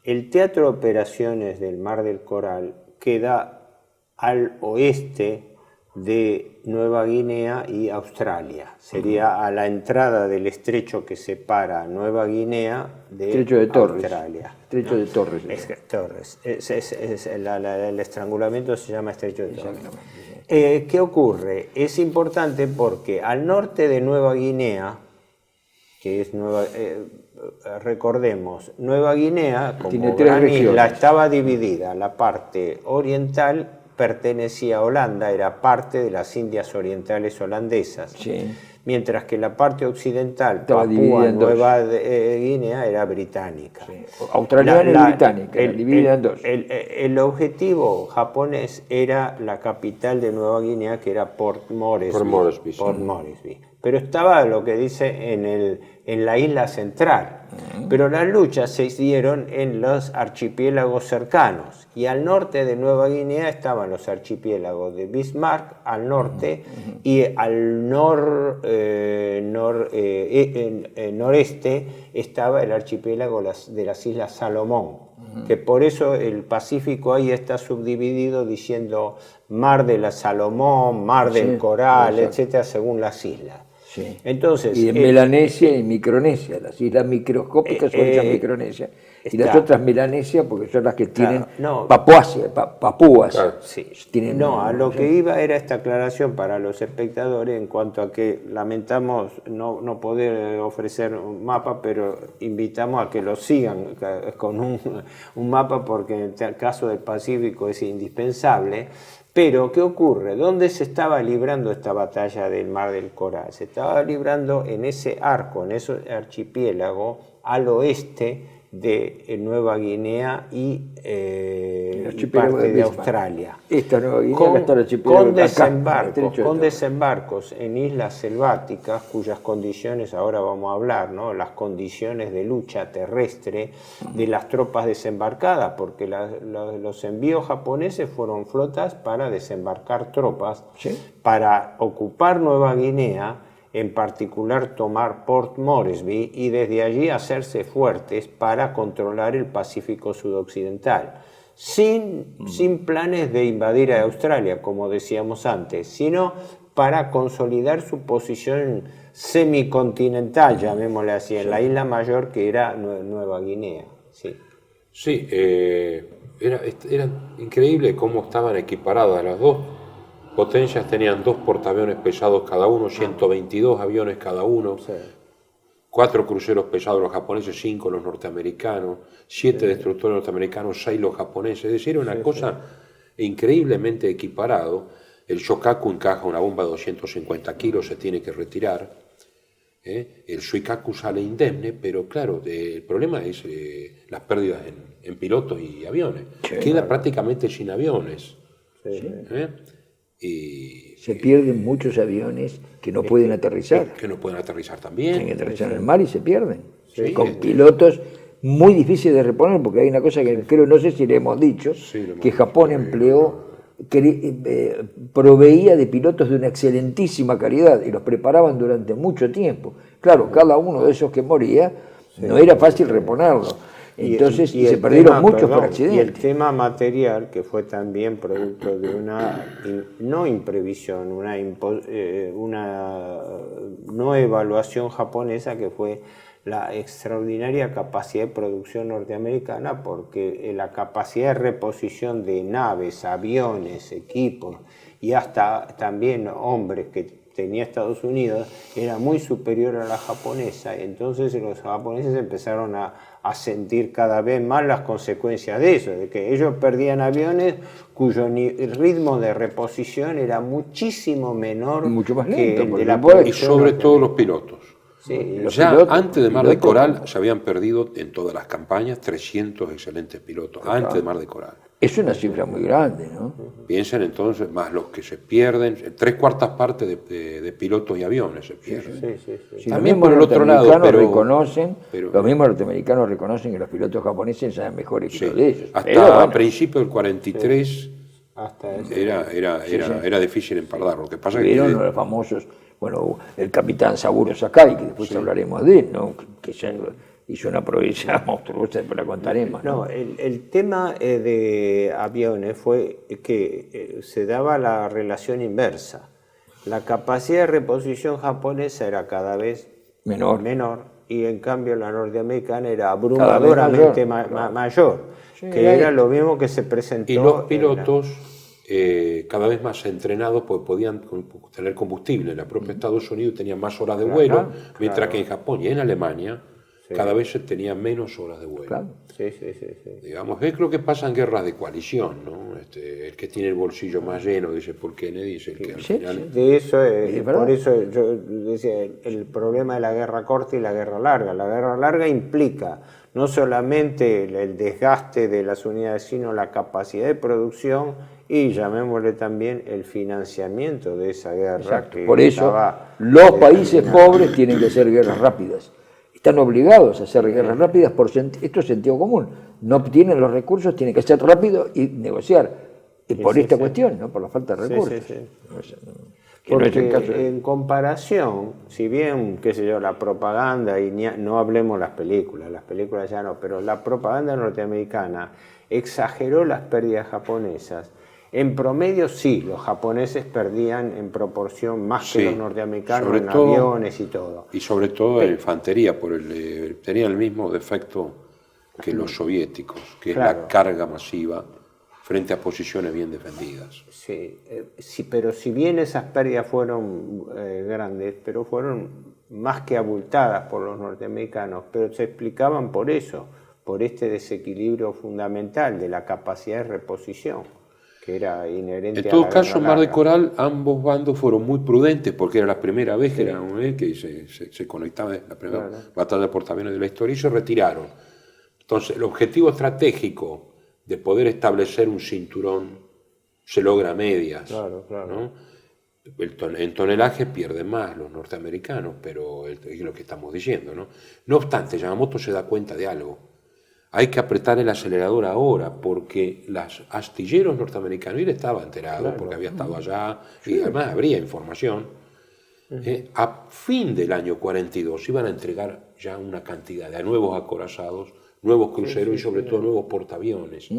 El Teatro de Operaciones del Mar del Coral queda al oeste de Nueva Guinea y Australia. Sería a la entrada del estrecho que separa Nueva Guinea de Estrecho de Torres. Australia. Estrecho de Torres. Torres. El estrangulamiento se llama Estrecho de Torres. ¿Qué ocurre? Es importante porque al norte de Nueva Guinea, que es recordemos, Nueva Guinea, como Tiene tres gran isla, regiones. estaba dividida. La parte oriental pertenecía a Holanda, era parte de las Indias Orientales holandesas. Sí. Mientras que la parte occidental, Estaba dividida Papúa en dos. Nueva Guinea, era británica. Sí. Australiana y británica, dividida en dos. El objetivo japonés era la capital de Nueva Guinea, que era Port Moresby. Port Moresby, sí. Pero estaba lo que dice en la isla central. Pero las luchas se dieron en los archipiélagos cercanos. Y al norte de Nueva Guinea estaban los archipiélagos de Bismarck, al norte, y al noreste estaba el archipiélago de las Islas Salomón. Que por eso el Pacífico ahí está subdividido diciendo Mar de la Salomón, Mar del Coral, etcétera, según las islas. Sí. Entonces, y de Melanesia y Micronesia, las islas microscópicas son esas Micronesia. Y las otras Melanesia porque son las que tienen Papúas. Claro, sí. A lo que iba era esta aclaración para los espectadores en cuanto a que lamentamos no poder ofrecer un mapa, pero invitamos a que lo sigan con un mapa porque en el caso del Pacífico es indispensable. Pero, ¿qué ocurre? ¿Dónde se estaba librando esta batalla del Mar del Coral? Se estaba librando en ese arco, en ese archipiélago, al oeste de Nueva Guinea y parte de Australia. Esta Nueva Guinea está el archipiélago con desembarcos en islas selváticas, cuyas condiciones, ahora vamos a hablar, ¿no? Las condiciones de lucha terrestre de las tropas desembarcadas, porque los envíos japoneses fueron flotas para desembarcar tropas, para ocupar Nueva Guinea, en particular tomar Port Moresby y desde allí hacerse fuertes para controlar el Pacífico sudoccidental, sin planes de invadir a Australia, como decíamos antes, sino para consolidar su posición semicontinental, llamémosle así, en la isla mayor que era Nueva Guinea. Sí, era increíble cómo estaban equiparadas las dos potencias. Tenían 2 portaaviones pesados cada uno, 122 aviones cada uno, 4 cruceros pesados los japoneses, 5 los norteamericanos, 7 destructores norteamericanos, 6 los japoneses. Es decir, una cosa increíblemente equiparado. El Shokaku encaja una bomba de 250 kilos, se tiene que retirar. El Suikaku sale indemne, pero claro, el problema es las pérdidas en pilotos y aviones. Queda prácticamente sin aviones. Y se pierden muchos aviones que no pueden aterrizar. Que no pueden aterrizar también. Tienen que aterrizar en el mar y se pierden. Con pilotos muy difíciles de reponer, porque hay una cosa que creo, no sé si le hemos dicho, que Japón empleó, proveía de pilotos de una excelentísima calidad y los preparaban durante mucho tiempo. Claro, cada uno de esos que moría no era fácil reponerlo. Entonces se perdieron muchos por accidente. Y el tema material, que fue también producto de una no imprevisión, una no evaluación japonesa, que fue la extraordinaria capacidad de producción norteamericana, porque la capacidad de reposición de naves, aviones, equipos y hasta también hombres que tenía Estados Unidos era muy superior a la japonesa. Entonces los japoneses empezaron a sentir cada vez más las consecuencias de eso, de que ellos perdían aviones cuyo ritmo de reposición era muchísimo menor, mucho más lento, que el de la y sobre todo los pilotos. Sí, Los Ya pilotos- antes de Mar de pilotos- Coral se habían perdido en todas las campañas 300 excelentes pilotos, antes de Mar de Coral. Es una cifra muy grande, ¿no? Piensen entonces, más los que se pierden, 3/4 partes de pilotos y aviones se pierden. Si También los por el mismos otro lado, norteamericanos pero- reconocen, pero- los mismos norteamericanos reconocen que los pilotos japoneses sean mejores que Sí. los de ellos. Hasta Pero bueno, principios del 43 Hasta eso. era difícil empardar. Lo que pasa es tuvieron que los famosos, bueno, el capitán Saburo Sakai, que después hablaremos de él, ¿no? Que ya hizo una proeza monstruosa, después la contaremos, ¿no? No, el tema de aviones fue que se daba la relación inversa. La capacidad de reposición japonesa era cada vez Menor. y en cambio la norteamericana era Cada abrumadoramente vez mayor, mayor, que ahí- era lo mismo que se presentó. y los en la- pilotos cada vez más entrenados pues podían tener combustible. La propia Estados Unidos tenía más horas de vuelo, mientras que en Japón y en Alemania cada vez se tenía menos horas de vuelo. Claro. Sí. Digamos, es lo que pasa en guerras de coalición, ¿no? El que tiene el bolsillo más lleno, dice por Kennedy, es el que al Sí, final... De eso, Es verdad. por eso yo decía el problema de la guerra corta y la guerra larga. La guerra larga implica no solamente el desgaste de las unidades, sino la capacidad de producción y, llamémosle también, el financiamiento de esa guerra. Que Por eso, estaba los países determinada. pobres tienen que hacer guerras rápidas. Están obligados a hacer guerras rápidas, esto es sentido común. No obtienen los recursos, tienen que ser rápido y negociar. Y por esta cuestión, ¿no? Por la falta de recursos. Sí. Que no es Porque el caso de- en comparación, si bien, qué sé yo, la propaganda, y no hablemos las películas ya no, pero la propaganda norteamericana exageró las pérdidas japonesas. En promedio sí, los japoneses perdían en proporción más Sí, que los norteamericanos sobre en todo- aviones y todo. Y sobre todo en infantería, tenía el mismo defecto que los soviéticos, que es Claro. la carga masiva frente a posiciones bien defendidas. Sí, pero si bien esas pérdidas fueron grandes, pero fueron más que abultadas por los norteamericanos, pero se explicaban por eso, por este desequilibrio fundamental de la capacidad de reposición, que era inherente En a todo la caso, en guerra Mar de larga. Coral, ambos bandos fueron muy prudentes porque era la primera vez que se conectaba la primera batalla de portaaviones de la historia y se retiraron. Entonces, el objetivo estratégico de poder establecer un cinturón se logra a medias. Claro. ¿no? En tonelaje pierden más los norteamericanos, pero es lo que estamos diciendo. No obstante, Yamamoto se da cuenta de algo. Hay que apretar el acelerador ahora porque los astilleros norteamericanos, y él estaba enterado porque había estado allá y además habría información, a fin del año 42 iban a entregar ya una cantidad de nuevos acorazados, nuevos cruceros y sobre todo nuevos portaaviones.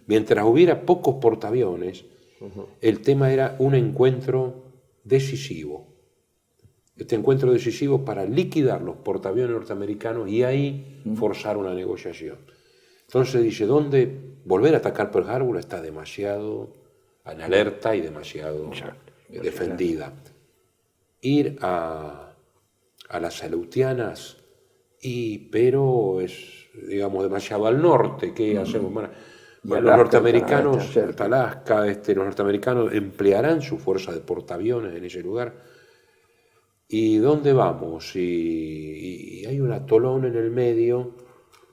Mientras hubiera pocos portaaviones, el tema era un encuentro decisivo. Este encuentro decisivo para liquidar los portaaviones norteamericanos y ahí forzar una negociación. Entonces dice, ¿dónde volver a atacar Pearl Harbor? Está demasiado en alerta y demasiado defendida. Ir a las Aleutianas, pero es, digamos, demasiado al norte. ¿Qué hacemos? Bueno, los Alaska, norteamericanos, está cerca. Alaska, los norteamericanos emplearán su fuerza de portaaviones en ese lugar. ¿Y dónde vamos? Y hay un atolón en el medio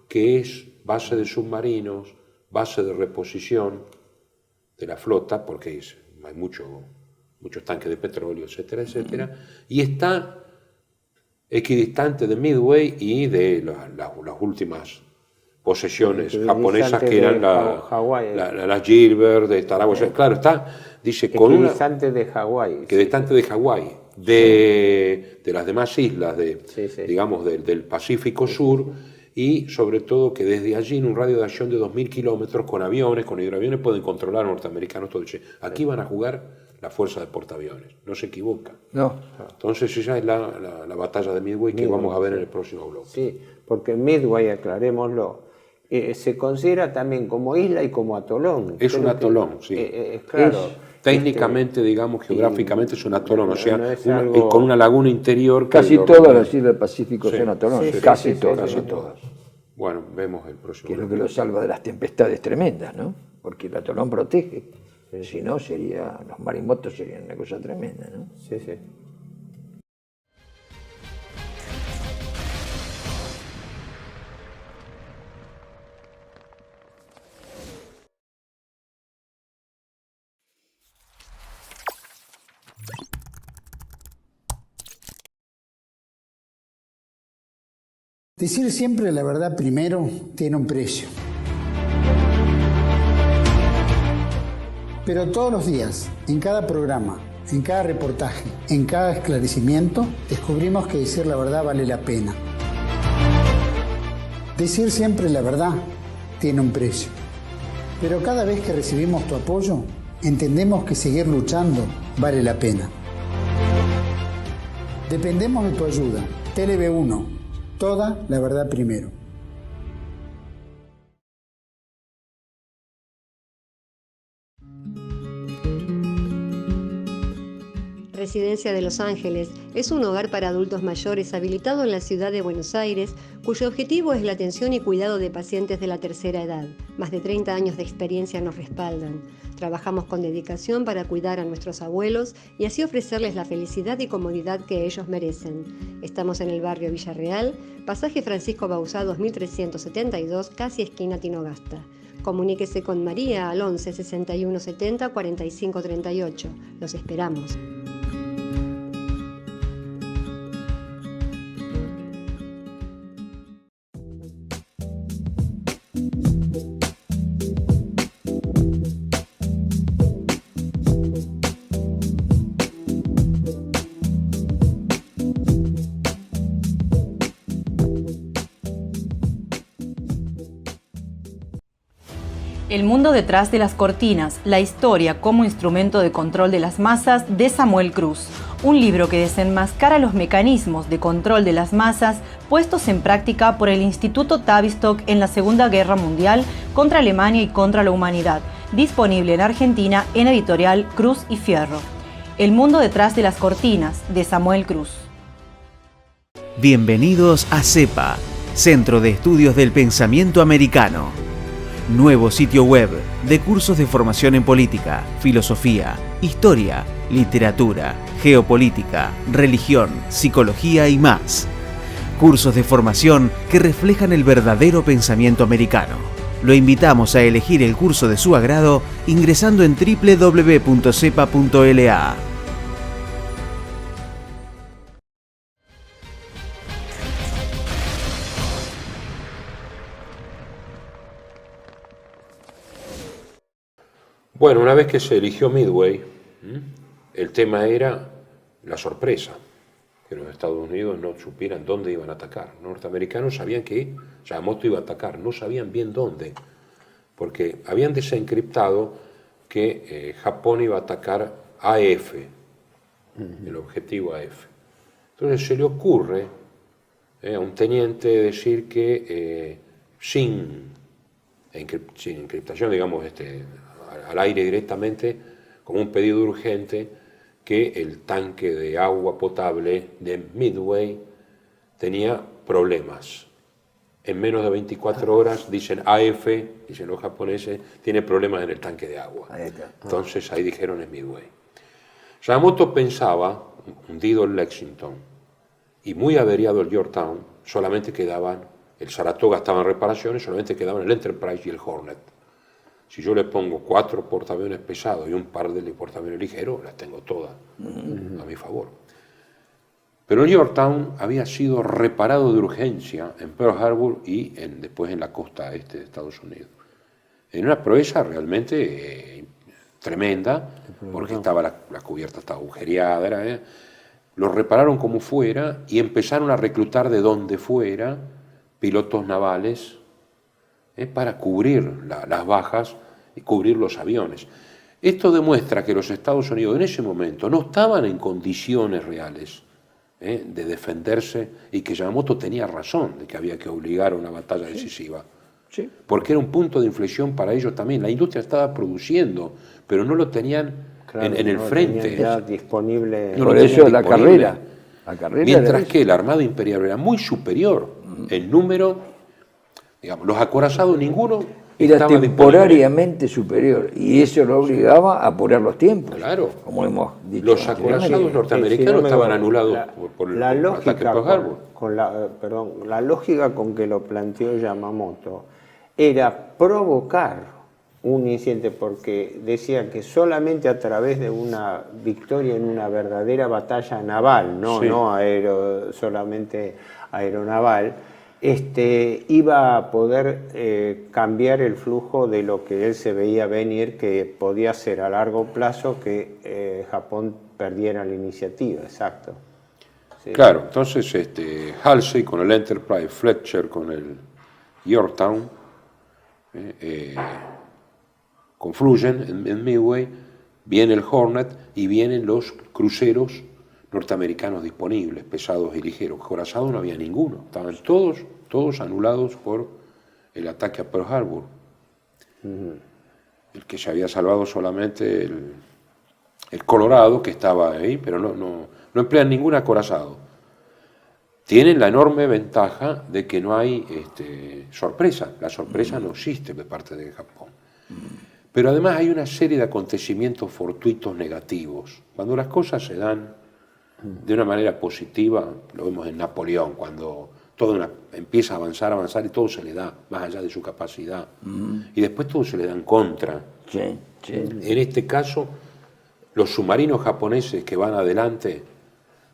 que es base de submarinos, base de reposición de la flota, porque hay muchos tanques de petróleo, etcétera, etcétera, y está equidistante de Midway y de las últimas posesiones japonesas que eran Hawái. las Gilbert, de Tarawa. Claro, está, dice, con una... Equidistante de Hawái. Equidistante de Hawái, de las demás islas, digamos, del Pacífico Sur, y sobre todo que desde allí, en un radio de acción de 2.000 kilómetros, con aviones, con hidroaviones, pueden controlar a los norteamericanos todo. Aquí van a jugar la fuerza de portaaviones, no se equivocan. No. Entonces esa es la batalla de Midway que vamos a ver en el próximo bloque. Sí, porque Midway, aclarémoslo, se considera también como isla y como atolón. Es un Creo que, atolón, sí. claro. Técnicamente, digamos, geográficamente es un atolón, o sea, no es algo- con una laguna interior. que Casi lo todas recubre. las islas del Pacífico son atolones, Sí, casi sí, todas. sí, todas. Bueno, vemos el próximo Que es lo bloque. que lo salva de las tempestades tremendas, ¿no? Porque el atolón protege. Si no, los marimotos serían una cosa tremenda, ¿no? Sí. Decir siempre la verdad primero tiene un precio. Pero todos los días, en cada programa, en cada reportaje, en cada esclarecimiento, descubrimos que decir la verdad vale la pena. Decir siempre la verdad tiene un precio. Pero cada vez que recibimos tu apoyo, entendemos que seguir luchando vale la pena. Dependemos de tu ayuda. TLV1, toda la verdad primero. Residencia de Los Ángeles es un hogar para adultos mayores habilitado en la ciudad de Buenos Aires, cuyo objetivo es la atención y cuidado de pacientes de la tercera edad. Más de 30 años de experiencia nos respaldan. Trabajamos con dedicación para cuidar a nuestros abuelos y así ofrecerles la felicidad y comodidad que ellos merecen. Estamos en el barrio Villarreal, pasaje Francisco Bauzá 2372, casi esquina Tinogasta. Comuníquese con María al 11 61 70 45 38. Los esperamos. El mundo detrás de las cortinas, la historia como instrumento de control de las masas de Samuel Cruz. Un libro que desenmascara los mecanismos de control de las masas puestos en práctica por el Instituto Tavistock en la Segunda Guerra Mundial contra Alemania y contra la humanidad. Disponible en Argentina en editorial Cruz y Fierro. El mundo detrás de las cortinas de Samuel Cruz. Bienvenidos a CEPA, Centro de Estudios del Pensamiento Americano. Nuevo sitio web de cursos de formación en política, filosofía, historia, literatura, geopolítica, religión, psicología y más. Cursos de formación que reflejan el verdadero pensamiento americano. Lo invitamos a elegir el curso de su agrado ingresando en www.cepa.la. Bueno, una vez que se eligió Midway, el tema era la sorpresa, que los Estados Unidos no supieran dónde iban a atacar. Los norteamericanos sabían que Yamamoto iba a atacar, no sabían bien dónde, porque habían desencriptado que Japón iba a atacar AF, el objetivo AF. Entonces se le ocurre a un teniente decir que sin encriptación, digamos, al aire directamente, como un pedido urgente, que el tanque de agua potable de Midway tenía problemas. En menos de 24 horas, dicen AF, dicen los japoneses, tiene problemas en el tanque de agua. Entonces ahí dijeron en Midway. Yamamoto pensaba, hundido el Lexington y muy averiado el Yorktown, solamente quedaban, el Saratoga estaba en reparaciones, solamente quedaban el Enterprise y el Hornet. Si yo le pongo 4 portaaviones pesados y un par de portaaviones ligeros, las tengo todas a mi favor. Pero el Yorktown había sido reparado de urgencia en Pearl Harbor y después en la costa este de Estados Unidos. En una proeza realmente tremenda, porque la cubierta estaba agujereada. Lo repararon como fuera y empezaron a reclutar de donde fuera pilotos navales para cubrir las bajas y cubrir los aviones. Esto demuestra que los Estados Unidos en ese momento no estaban en condiciones reales de defenderse y que Yamamoto tenía razón de que había que obligar a una batalla decisiva. Sí. Porque era un punto de inflexión para ellos también. La industria estaba produciendo, pero no lo tenían en el frente. Ya disponible. No Por lo eso tenían la disponible. carrera. Mientras que la Armada Imperial era muy superior en número, digamos, los acorazados ninguno Era estaba temporariamente superior y eso lo obligaba a apurar los tiempos. Claro. Como hemos dicho. Los acorazados norteamericanos estaban anulados por el ataque a Pearl Harbor. La lógica con que lo planteó Yamamoto era provocar un incidente, porque decía que solamente a través de una victoria en una verdadera batalla naval, no solamente aeronaval, iba a poder cambiar el flujo de lo que él se veía venir, que podía ser a largo plazo que Japón perdiera la iniciativa, exacto. Sí. Claro, entonces Halsey con el Enterprise, Fletcher con el Yorktown, confluyen en Midway, viene el Hornet y vienen los cruceros norteamericanos disponibles, pesados y ligeros. Corazado no había ninguno, estaban todos anulados por el ataque a Pearl Harbor. El que se había salvado solamente el Colorado, que estaba ahí, pero no emplean ningún acorazado. Tienen la enorme ventaja de que no hay sorpresa. La sorpresa no existe de parte de Japón. Pero además hay una serie de acontecimientos fortuitos negativos. Cuando las cosas se dan de una manera positiva, lo vemos en Napoleón, cuando todo empieza a avanzar y todo se le da, más allá de su capacidad. Y después todo se le da en contra. Sí, sí. En este caso, los submarinos japoneses que van adelante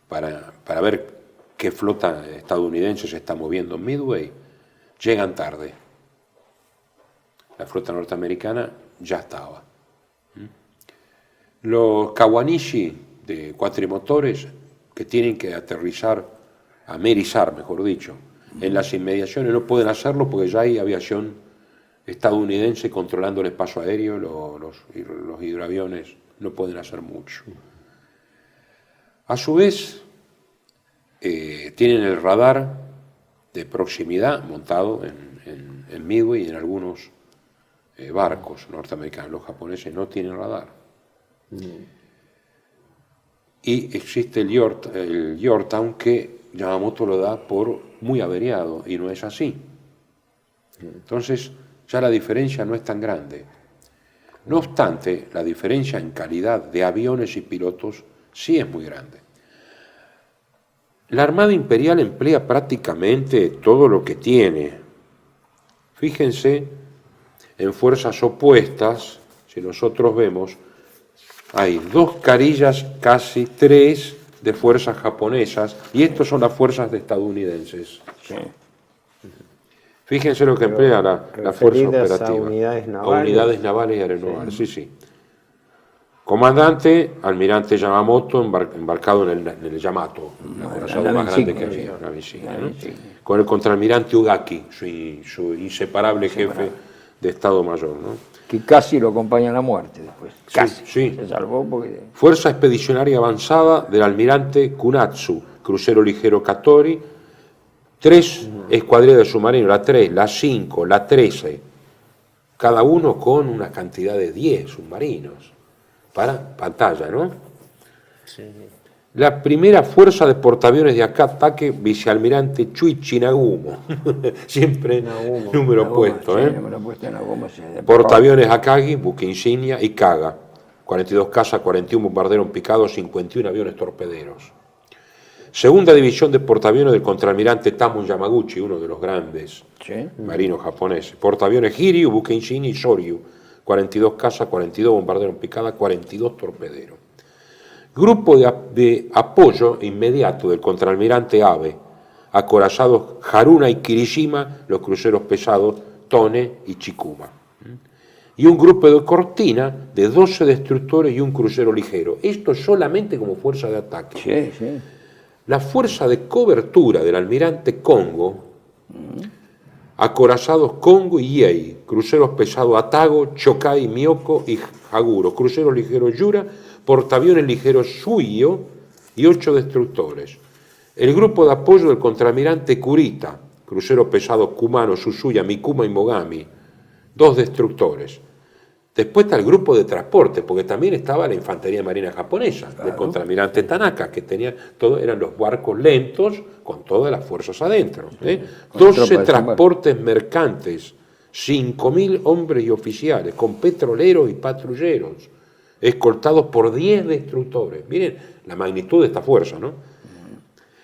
para ver qué flota estadounidense se está moviendo en Midway, llegan tarde. La flota norteamericana ya estaba. Los Kawanishi de cuatrimotores que tienen que amerizar, mejor dicho, en las inmediaciones no pueden hacerlo porque ya hay aviación estadounidense controlando el espacio aéreo, los hidroaviones no pueden hacer mucho. A su vez, tienen el radar de proximidad montado en Midway y en algunos barcos norteamericanos. Los japoneses no tienen radar. Y existe el Yorktown que Yamamoto lo da por muy averiado y no es así. Entonces ya la diferencia no es tan grande. No obstante, la diferencia en calidad de aviones y pilotos sí es muy grande. La Armada Imperial emplea prácticamente todo lo que tiene. Fíjense, en fuerzas opuestas, si nosotros vemos, hay 2 carillas, casi 3 de fuerzas japonesas, y estas son las fuerzas estadounidenses. Sí. Fíjense lo que emplea la fuerza operativa. A unidades navales. A unidades navales y aeronaves, sí. Comandante, almirante Yamamoto, embarcado en el Yamato, el acorazado más grande que había, una insignia, ¿no? Con el contraalmirante Ugaki, su inseparable jefe de Estado Mayor, ¿no? Que casi lo acompaña a la muerte después. Casi. Sí. Se salvó porque... Fuerza Expedicionaria Avanzada del almirante Kunatsu, crucero ligero Katori, 3 escuadrillas de submarinos, la 3, la 5, la 13, cada uno con una cantidad de 10 submarinos para pantalla, ¿no? Sí. La primera fuerza de portaaviones de ataque, vicealmirante Chuichi Nagumo, siempre número puesto, sí, número puesto en Nagumo, sí, portaaviones Akagi, buque insignia y Kaga, 42 cazas, 41 bombarderos picados, 51 aviones torpederos. Segunda división de portaaviones del contraalmirante Tamu Yamaguchi, uno de los grandes marinos japoneses. Portaaviones Hiryu, buque insignia y Soryu, 42 cazas, 42 bombarderos picadas, 42 torpederos. Grupo de apoyo inmediato del contraalmirante Abe, acorazados Haruna y Kirishima, los cruceros pesados Tone y Chikuma. Y un grupo de cortina de 12 destructores y un crucero ligero. Esto solamente como fuerza de ataque. Sí, sí. La fuerza de cobertura del almirante Kongo, acorazados Kongo y Yei, cruceros pesados Atago, Chokai, Myoko y Haguro, cruceros ligeros Yura, portaaviones ligeros Suiyo y 8 destructores. El grupo de apoyo del contraalmirante Kurita, cruceros pesados Kumano, Susuya, Mikuma y Mogami, 2 destructores. Después está el grupo de transporte, porque también estaba la infantería marina japonesa, del contraalmirante Tanaka, que tenía eran los barcos lentos con todas las fuerzas adentro. 12 transportes mercantes, 5.000 hombres y oficiales, con petroleros y patrulleros, escoltados por 10 destructores. Miren la magnitud de esta fuerza, ¿no?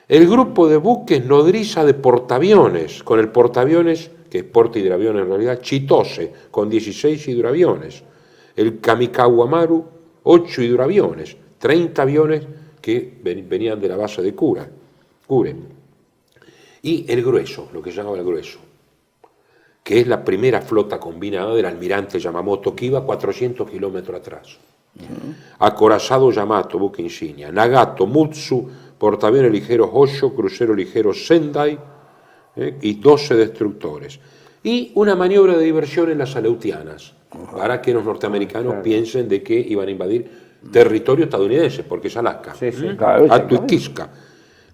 El grupo de buques nodriza de portaaviones, con el portaaviones, que es porta hidroavión en realidad, Chitose, con 16 hidroaviones. El Kamikawa Maru, 8 hidroaviones, 30 aviones que venían de la base de Kure. Y el grueso, lo que se llamaba el grueso, que es la primera flota combinada del almirante Yamamoto, que iba 400 kilómetros atrás. Acorazado Yamato, buque insignia, Nagato, Mutsu, portaaviones ligeros Hosho, crucero ligero Sendai, y 12 destructores. Y una maniobra de diversión en las Aleutianas, para que los norteamericanos piensen de que iban a invadir territorio estadounidense, porque es Alaska. Claro, Atu y Kiska,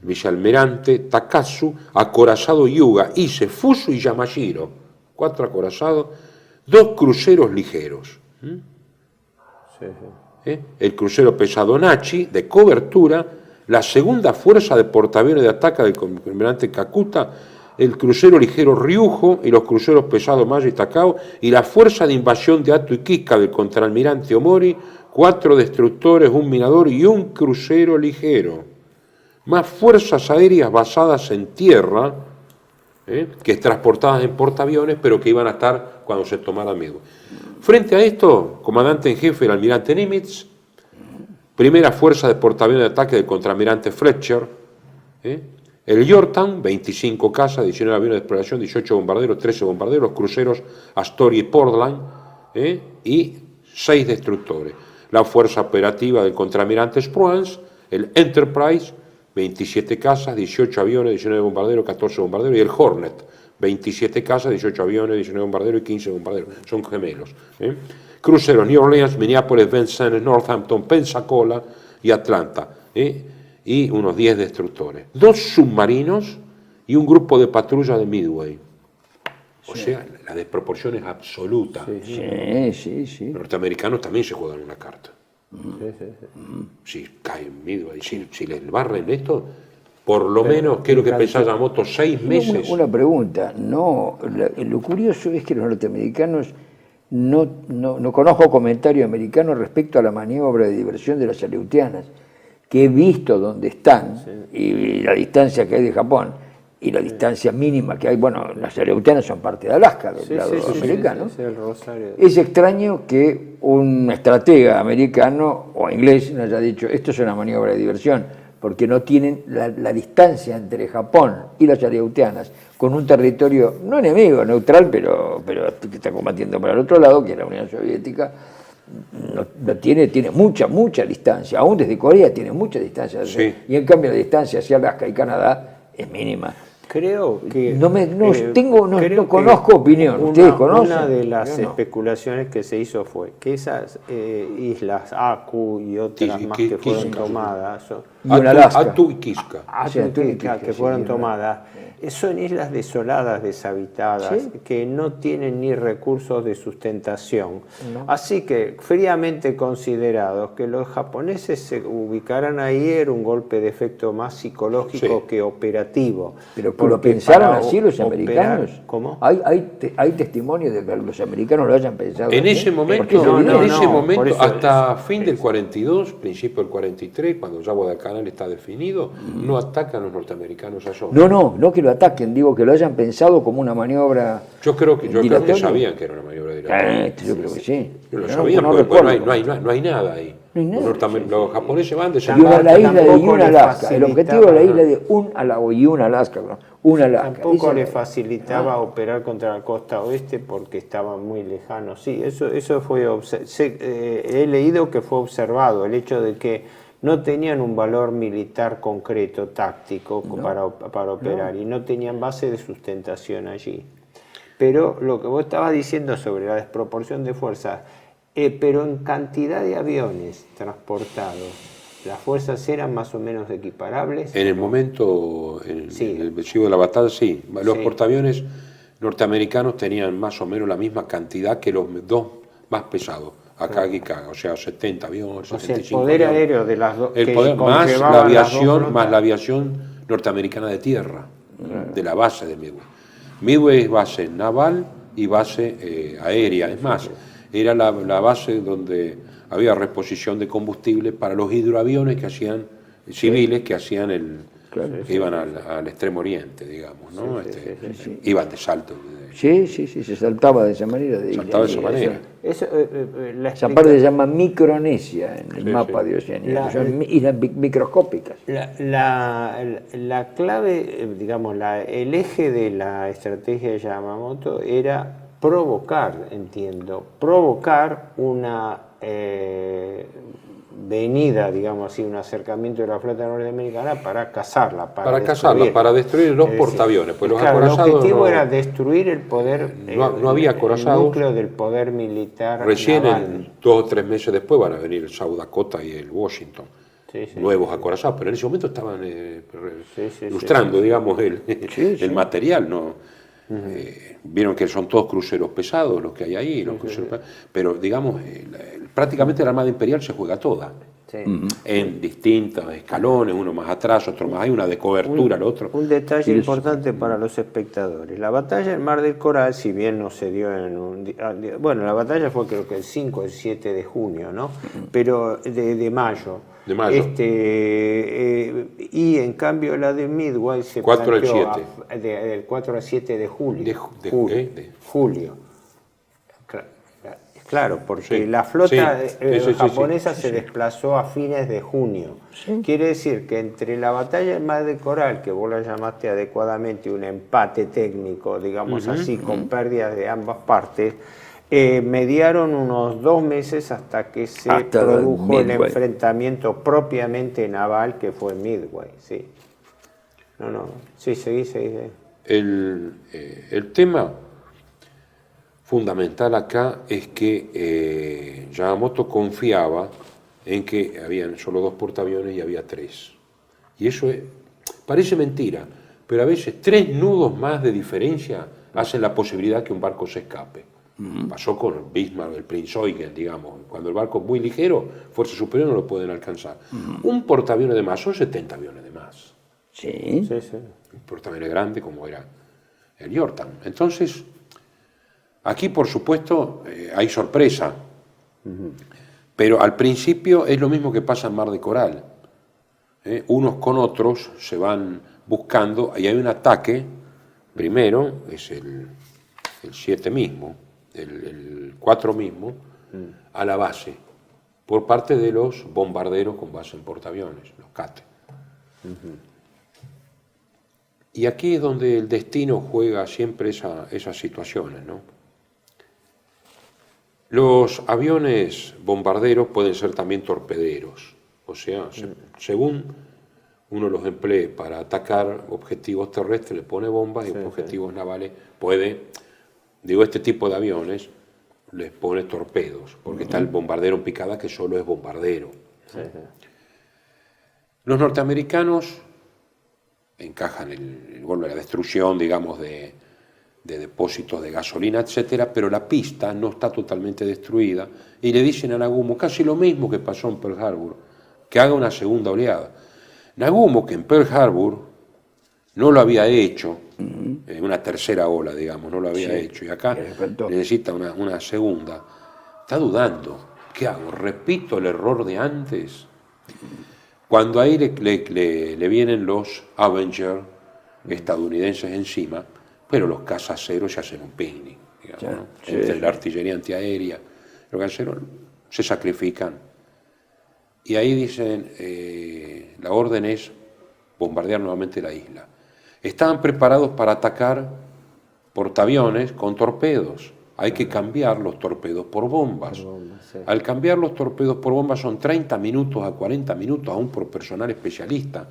vicealmirante Takasu, acorazado Yuga, Ise, Fuso y Yamashiro, 4 acorazados, 2 cruceros ligeros. El crucero pesado Nachi, de cobertura, la segunda fuerza de portaaviones de ataque del almirante Kakuta, el crucero ligero Ryujo y los cruceros pesados Maya y Takao, y la fuerza de invasión de Atu y Kiska del contraalmirante Omori, 4 destructores, un minador y un crucero ligero. Más fuerzas aéreas basadas en tierra, que transportadas en portaaviones, pero que iban a estar cuando se tomara Midway. Frente a esto, comandante en jefe, el almirante Nimitz, primera fuerza de portaaviones de ataque del contraalmirante Fletcher, el Yorktown, 25 cazas, 19 aviones de exploración, 18 bombarderos, 13 bombarderos, los cruceros Astoria y Portland, y 6 destructores. La fuerza operativa del contraalmirante Spruance, el Enterprise, 27 cazas, 18 aviones, 19 bombarderos, 14 bombarderos, y el Hornet, 27 cazas, 18 aviones, 19 bombarderos y 15 bombarderos. Son gemelos. Cruceros New Orleans, Minneapolis, Vincennes, Northampton, Pensacola y Atlanta. Y unos 10 destructores. 2 submarinos y un grupo de patrulla de Midway. O sea, la desproporción es absoluta. Los norteamericanos también se juegan una carta. Si caen Midway, si les barren esto, por lo menos, ¿qué es lo que pensaba Yamamoto? 6 meses. Una pregunta. No, lo curioso es que los norteamericanos, no conozco comentarios americanos respecto a la maniobra de diversión de las Aleutianas, que he visto dónde están, y la distancia que hay de Japón, y la distancia mínima que hay. Bueno, las Aleutianas son parte de Alaska, del lado americano. Es extraño que un estratega americano o inglés no haya dicho, esto es una maniobra de diversión, porque no tienen la distancia entre Japón y las Aleutianas, con un territorio no enemigo, neutral, pero que está combatiendo para el otro lado, que es la Unión Soviética. Tiene mucha distancia, aún desde Corea tiene mucha distancia, y en cambio la distancia hacia Alaska y Canadá es mínima. Creo que... No conozco opinión. ¿Ustedes conocen? Una de las especulaciones que se hizo fue que esas islas Aku y otras más que fueron tomadas... Atu y Kiska. Que fueron tomadas. Son islas desoladas, deshabitadas, que no tienen ni recursos de sustentación. Así que, fríamente considerados, que los japoneses se ubicaran ahí era un golpe de efecto más psicológico que operativo. Pero lo pensaron así los americanos. ¿Cómo? ¿Hay testimonio de que los americanos lo hayan pensado en así? ese momento, hasta fin del 42, principio del 43, cuando ya Guadalcanal está definido, no atacan los norteamericanos a Somalia. No que lo ataquen, digo que lo hayan pensado como una maniobra. Yo creo que sabían que era una maniobra dilatoria. Yo creo que sí. Lo sabían porque no hay nada ahí. Los japoneses van de la isla de Unalaska. El objetivo de la isla de Unalaska. Tampoco le facilitaba operar contra la costa oeste porque estaba muy lejano. Sí, eso fue he leído que fue observado, el hecho de que no tenían un valor militar concreto, táctico, para operar, y no tenían base de sustentación allí. Pero lo que vos estabas diciendo sobre la desproporción de fuerzas, pero en cantidad de aviones transportados, ¿las fuerzas eran más o menos equiparables? En el momento, en el vestido de la batalla, sí. Los portaaviones norteamericanos tenían más o menos la misma cantidad que los 2 más pesados. Akagi Kaga, o sea, 70 aviones, 75 el poder aviones. aéreo de las dos, el poder más la aviación norteamericana de tierra, de la base de Midway. Midway es base naval y base aérea. Es más, era la base donde había reposición de combustible para los hidroaviones que hacían civiles que hacían claro. que iban al extremo oriente, digamos, ¿no? Iban de salto. Sí, se saltaba de esa manera. Saltaba de esa manera. Esa parte se llama Micronesia en el mapa de Oceanía. Son islas microscópicas. La clave, digamos, el eje de la estrategia de Yamamoto era provocar, entiendo, provocar una venida, digamos así, un acercamiento de la flota norteamericana para cazarla. Para destruir los portaaviones. Pues los el acorazados objetivo era destruir el poder, no había acorazados. el núcleo del poder militar Recién naval. 2 o 3 meses después van a venir el South Dakota y el Washington. Nuevos acorazados, pero en ese momento estaban ilustrando, digamos, el material, ¿no? Vieron que son todos cruceros pesados los que hay ahí, pero digamos, prácticamente la Armada Imperial se juega toda, en distintos escalones, uno más atrás, otro más, hay una de cobertura, el otro. Un detalle importante para los espectadores, la batalla del Mar del Coral, si bien no se dio en un día, bueno, la batalla fue creo que el 5 o el 7 de junio, ¿no? Pero de mayo. De mayo. Y en cambio la de Midway se 4 al planteó 7. del 4 al 7 de julio. Julio. Claro, porque la flota japonesa se desplazó a fines de junio. Quiere decir que entre la batalla del Mar del Coral, que vos la llamaste adecuadamente un empate técnico, digamos así, con pérdidas de ambas partes, mediaron unos 2 meses hasta que se produjo el enfrentamiento propiamente naval, que fue Midway. Sí. Seguí. El tema fundamental acá es que Yamamoto confiaba en que habían solo 2 portaaviones y había 3. Y eso parece mentira, pero a veces 3 nudos más de diferencia hacen la posibilidad que un barco se escape. Pasó con el Bismarck, el Prinz Eugen, digamos. Cuando el barco es muy ligero, fuerza superior no lo pueden alcanzar. Un portaaviones de más son 70 aviones de más. Sí. Un portaaviones grande como era el Yorktown. Entonces, aquí, por supuesto, hay sorpresa, pero al principio es lo mismo que pasa en Mar de Coral. Unos con otros se van buscando, y hay un ataque, primero, es el 7 mismo, el 4 mismo, a la base, por parte de los bombarderos con base en portaaviones, los CAT. Y aquí es donde el destino juega siempre esas situaciones, ¿no? Los aviones bombarderos pueden ser también torpederos, o sea, según uno los emplee para atacar objetivos terrestres, le pone bombas, y objetivos navales este tipo de aviones les pone torpedos, porque está el bombardero en picada que solo es bombardero. Los norteamericanos encajan la destrucción, digamos, de depósitos de gasolina, etcétera, pero la pista no está totalmente destruida, y le dicen a Nagumo casi lo mismo que pasó en Pearl Harbor, que haga una segunda oleada. Nagumo, que en Pearl Harbor no lo había hecho, una tercera ola, digamos, no lo había hecho, y acá necesita una segunda, está dudando, ¿qué hago? ¿Repito el error de antes? Cuando ahí le vienen los Avenger estadounidenses encima, pero los cazaceros se hacen un picnic, digamos, ¿no? Entre la artillería antiaérea, los cazaceros se sacrifican. Y ahí dicen, la orden es bombardear nuevamente la isla. Estaban preparados para atacar portaaviones con torpedos. Hay que cambiar los torpedos por bombas. Al cambiar los torpedos por bombas son 30 minutos a 40 minutos, aún por personal especialista.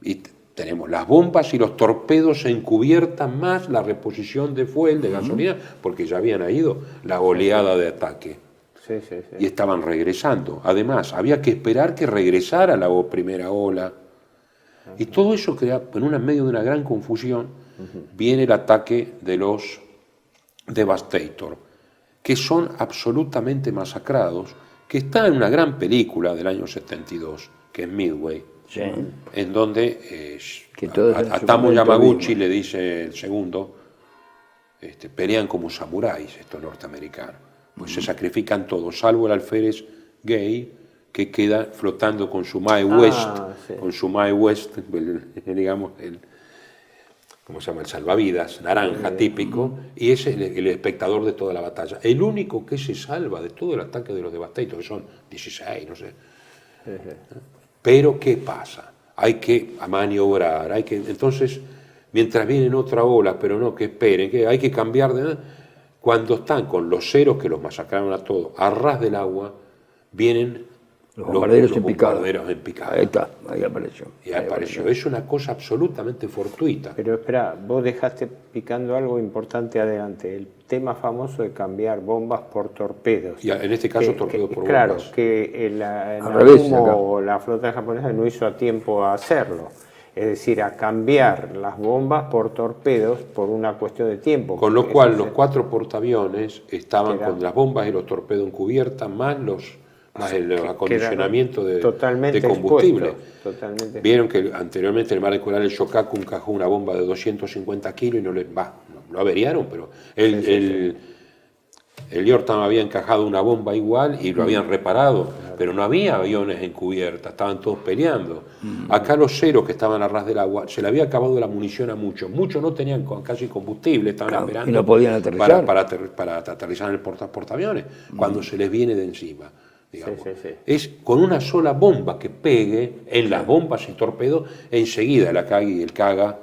Y tenemos las bombas y los torpedos en cubierta, más la reposición de fuel, de gasolina, porque ya habían ido la oleada de ataque. Y estaban regresando. Además, había que esperar que regresara la primera ola. Y todo eso crea, en medio de una gran confusión, viene el ataque de los Devastator, que son absolutamente masacrados, que está en una gran película del año 72, que es Midway, en donde a Tamo Yamaguchi le dice el segundo, pelean como samuráis estos norteamericanos, pues se sacrifican todos, salvo el alférez Gay, que queda flotando con su Mae West, sí. con su Mae West, digamos, ¿cómo se llama? El salvavidas, naranja típico, y es el espectador de toda la batalla. El único que se salva de todo el ataque de los Devastators, que son 16, no sé. Pero ¿qué pasa? Hay que maniobrar, entonces, mientras vienen otra ola, pero no, que esperen, que hay que cambiar de... Cuando están con los ceros que los masacraron a todos, a ras del agua, vienen los bombarderos los en picado. bombarderos en picado. Ahí está, ahí apareció. Y apareció. Es una cosa absolutamente fortuita. Pero espera, vos dejaste picando algo importante adelante, el tema famoso de cambiar bombas por torpedos. Y en este caso torpedos por claro, bombas. que Al revés, la flota japonesa no hizo a tiempo a hacerlo. Es decir, a cambiar las bombas por torpedos por una cuestión de tiempo. Con lo cual los 4 portaaviones estaban Era- con las bombas y los torpedos en cubierta, más el acondicionamiento de combustible. Totalmente. Vieron que anteriormente en el mar de Coral el Shokaku encajó una bomba de 250 kilos y no lo averiaron, pero el Yorktown había encajado una bomba igual y lo habían reparado, pero no había aviones en cubierta, estaban todos peleando. Acá los ceros que estaban a ras del agua, se le había acabado la munición a muchos no tenían casi combustible, estaban esperando y no podían aterrizar. para aterrizar en el portaaviones, cuando se les viene de encima. Digamos. Sí. Es con una sola bomba que pegue en las bombas y torpedos, enseguida el Akagi, el Kaga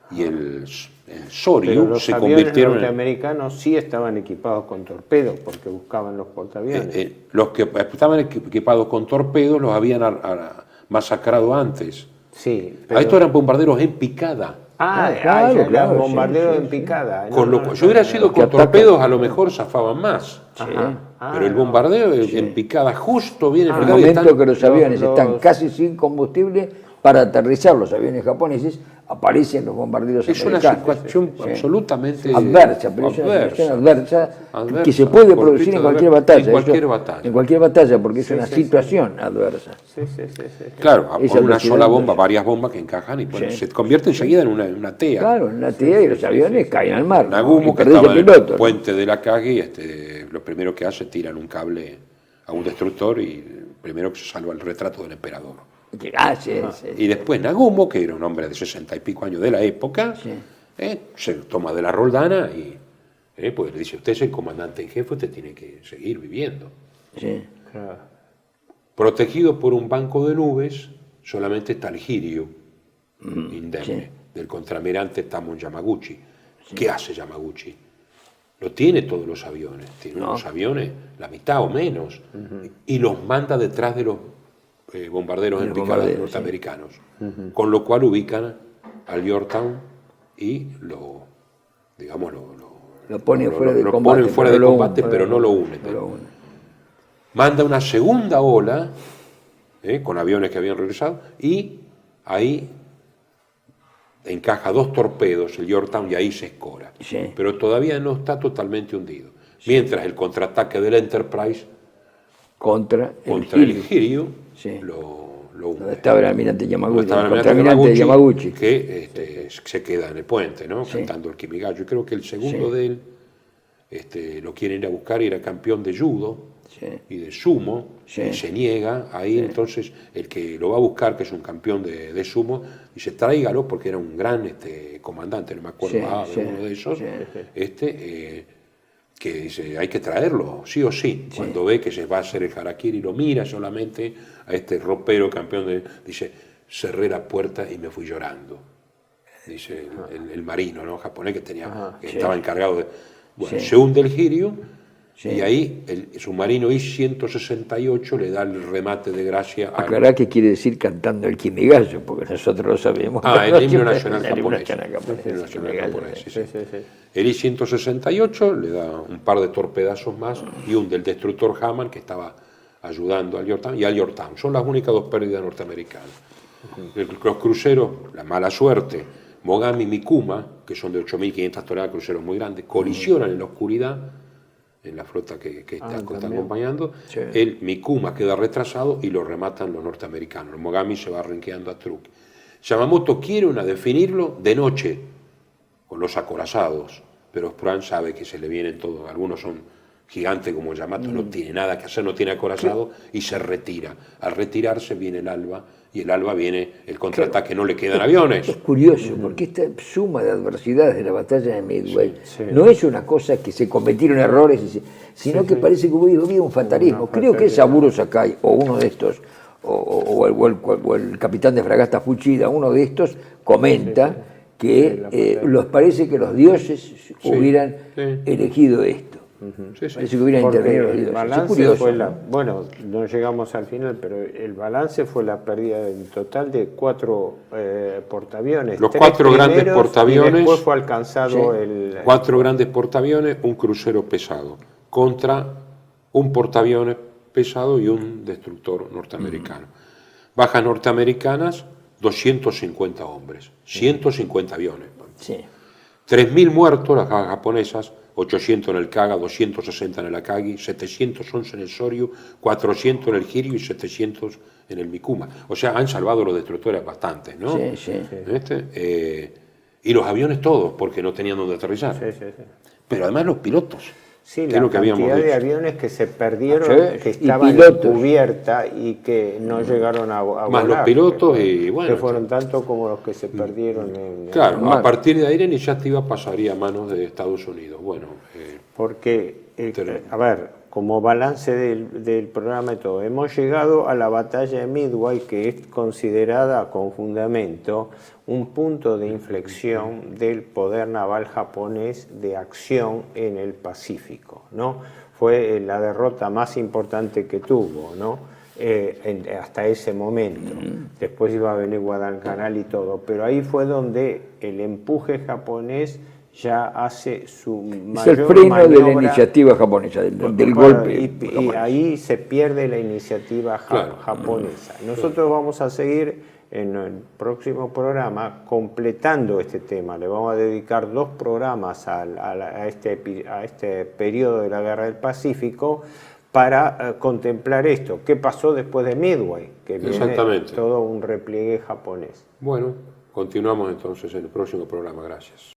y el Pero Soryu los se aviones convirtieron norteamericanos sí estaban equipados con torpedos porque buscaban los portaaviones. los que estaban equipados con torpedos los habían masacrado antes. Sí, A estos eran bombarderos en picada. claro, claro, sí, bombarderos sí, en picada. Con lo cual, si hubiera sido con torpedos, a lo mejor zafaban más. Pero el bombardeo en picada justo viene En el momento que los aviones están casi sin combustible, para aterrizar los aviones japoneses, aparecen los bombarderos Es una americanos. situación absolutamente adversa, pero es una situación adversa que se puede producir en cualquier batalla. En cualquier batalla. En cualquier batalla, porque es una situación adversa. Sí. Claro, Esa con una velocidad sola bomba, de- varias bombas que encajan y se convierte enseguida en una tea. Claro, en una tía y los aviones caen al mar. Nagumo, y que perdés estaba el en piloto. el puente de la Kagi, lo primero que hace, tiran un cable a un destructor y primero que se salva el retrato del emperador. Sí. Y después Nagumo, que era un hombre de 60 y pico años de la época, se toma de la roldana y pues le dice, usted es el comandante en jefe, usted tiene que seguir viviendo. Sí. Claro. Protegido por un banco de nubes, solamente está el Hiryu, indemne, del contraalmirante Tamon Yamaguchi. ¿Qué hace Yamaguchi? No tiene todos los aviones, tiene unos aviones, la mitad o menos, y los manda detrás de los bombarderos en picada norteamericanos, con lo cual ubican al Yorktown y lo ponen fuera de lo combate, ponen fuera pero de lo combate, unen. pero no lo unen. Manda una segunda ola con aviones que habían regresado y ahí encaja 2 torpedos el Yorktown y ahí se escora. Sí. Pero todavía no está totalmente hundido. Mientras el contraataque del Enterprise Contra el Hiryu Sí. lo Donde hunde. estaba el almirante Yamaguchi, Estaba el el almirante contraalmirante Yamaguchi. que se queda en el puente, ¿no? Cantando el Kimigayo. Yo creo que el segundo de él lo quieren ir a buscar y era campeón de judo y de sumo, y se niega ahí. Entonces el que lo va a buscar, que es un campeón de sumo, dice, tráigalo, porque era un gran comandante, no me acuerdo uno de esos, que dice, hay que traerlo, sí o sí. Cuando ve que se va a hacer el harakiri, lo mira solamente a este ropero campeón, dice, cerré la puerta y me fui llorando. Dice el marino, ¿no? Japonés que estaba encargado de... Bueno, se hunde el Hiryu y ahí el submarino I-168 le da el remate de gracia a... Aclará qué quiere decir cantando el Kimigayo, porque nosotros lo sabemos. el himno nacional El himno japonés. nacional japonés, El himno nacional Kimigayo, japonés, sí. El I-168 le da un par de torpedazos más y hunde el destructor Hammond, que estaba ayudando al Yorktown, y al Yorktown. Son las únicas 2 pérdidas norteamericanas. Los cruceros, la mala suerte, Mogami y Mikuma, que son de 8.500 toneladas, cruceros muy grandes, colisionan en la oscuridad, en la flota que está acompañando. El Mikuma queda retrasado y lo rematan los norteamericanos. El Mogami se va renqueando a Truk. Yamamoto quiere definirlo de noche, con los acorazados, pero Spruan sabe que se le vienen todos, algunos son gigante como el Yamato no tiene nada que hacer, no tiene acorazado y se retira. Al retirarse viene el Alba y el Alba viene el contraataque, no le quedan aviones. Es curioso, porque esta suma de adversidades de la batalla de Midway no es una cosa que se cometieron errores, sino que parece que hubo un fatalismo. Creo que es Saburo Sakai, o uno de estos, o el capitán de fragata Fuchida, uno de estos, comenta que les parece que los dioses hubieran elegido esto. Parece que hubieran intervenido los dioses. El balance es curioso, fue ¿no? bueno, no llegamos al final, pero el balance fue la pérdida en total de 4 portaaviones. Los 4 grandes portaaviones. Y después fue alcanzado el... 4 grandes portaaviones, un crucero pesado, contra un portaaviones pesado y un destructor norteamericano. Bajas norteamericanas, 250 hombres, 150 aviones. Sí. 3.000 muertos, las japonesas, 800 en el Kaga, 260 en el Akagi, 711 en el Soryu, 400 en el Hiryu y 700 en el Mikuma. O sea, han salvado los destructores bastantes, ¿no? Sí, sí. Y los aviones todos, porque no tenían donde aterrizar. Pero además los pilotos. Sí, que la es lo que habíamos cantidad de dicho. aviones que se perdieron, que y estaban en pilotos. cubierta y que no llegaron a volar. Más los pilotos y bueno. Que fueron tanto como los que se perdieron en... Claro, a partir de ahí la iniciativa pasaría a manos de Estados Unidos. Bueno, Porque, a ver, como balance del programa y todo, hemos llegado a la batalla de Midway, que es considerada con fundamento un punto de inflexión del poder naval japonés de acción en el Pacífico, ¿no? Fue la derrota más importante que tuvo, ¿no? Hasta ese momento. Después iba a venir Guadalcanal y todo, pero ahí fue donde el empuje japonés ya hace su mayor Es el freno maniobra, de la iniciativa japonesa, del golpe. Y ahí se pierde la iniciativa japonesa. Nosotros vamos a seguir en el próximo programa completando este tema. Le vamos a dedicar 2 programas a este periodo de la Guerra del Pacífico para contemplar esto. ¿Qué pasó después de Midway? Que viene todo un repliegue japonés. bueno, continuamos entonces en el próximo programa. Gracias.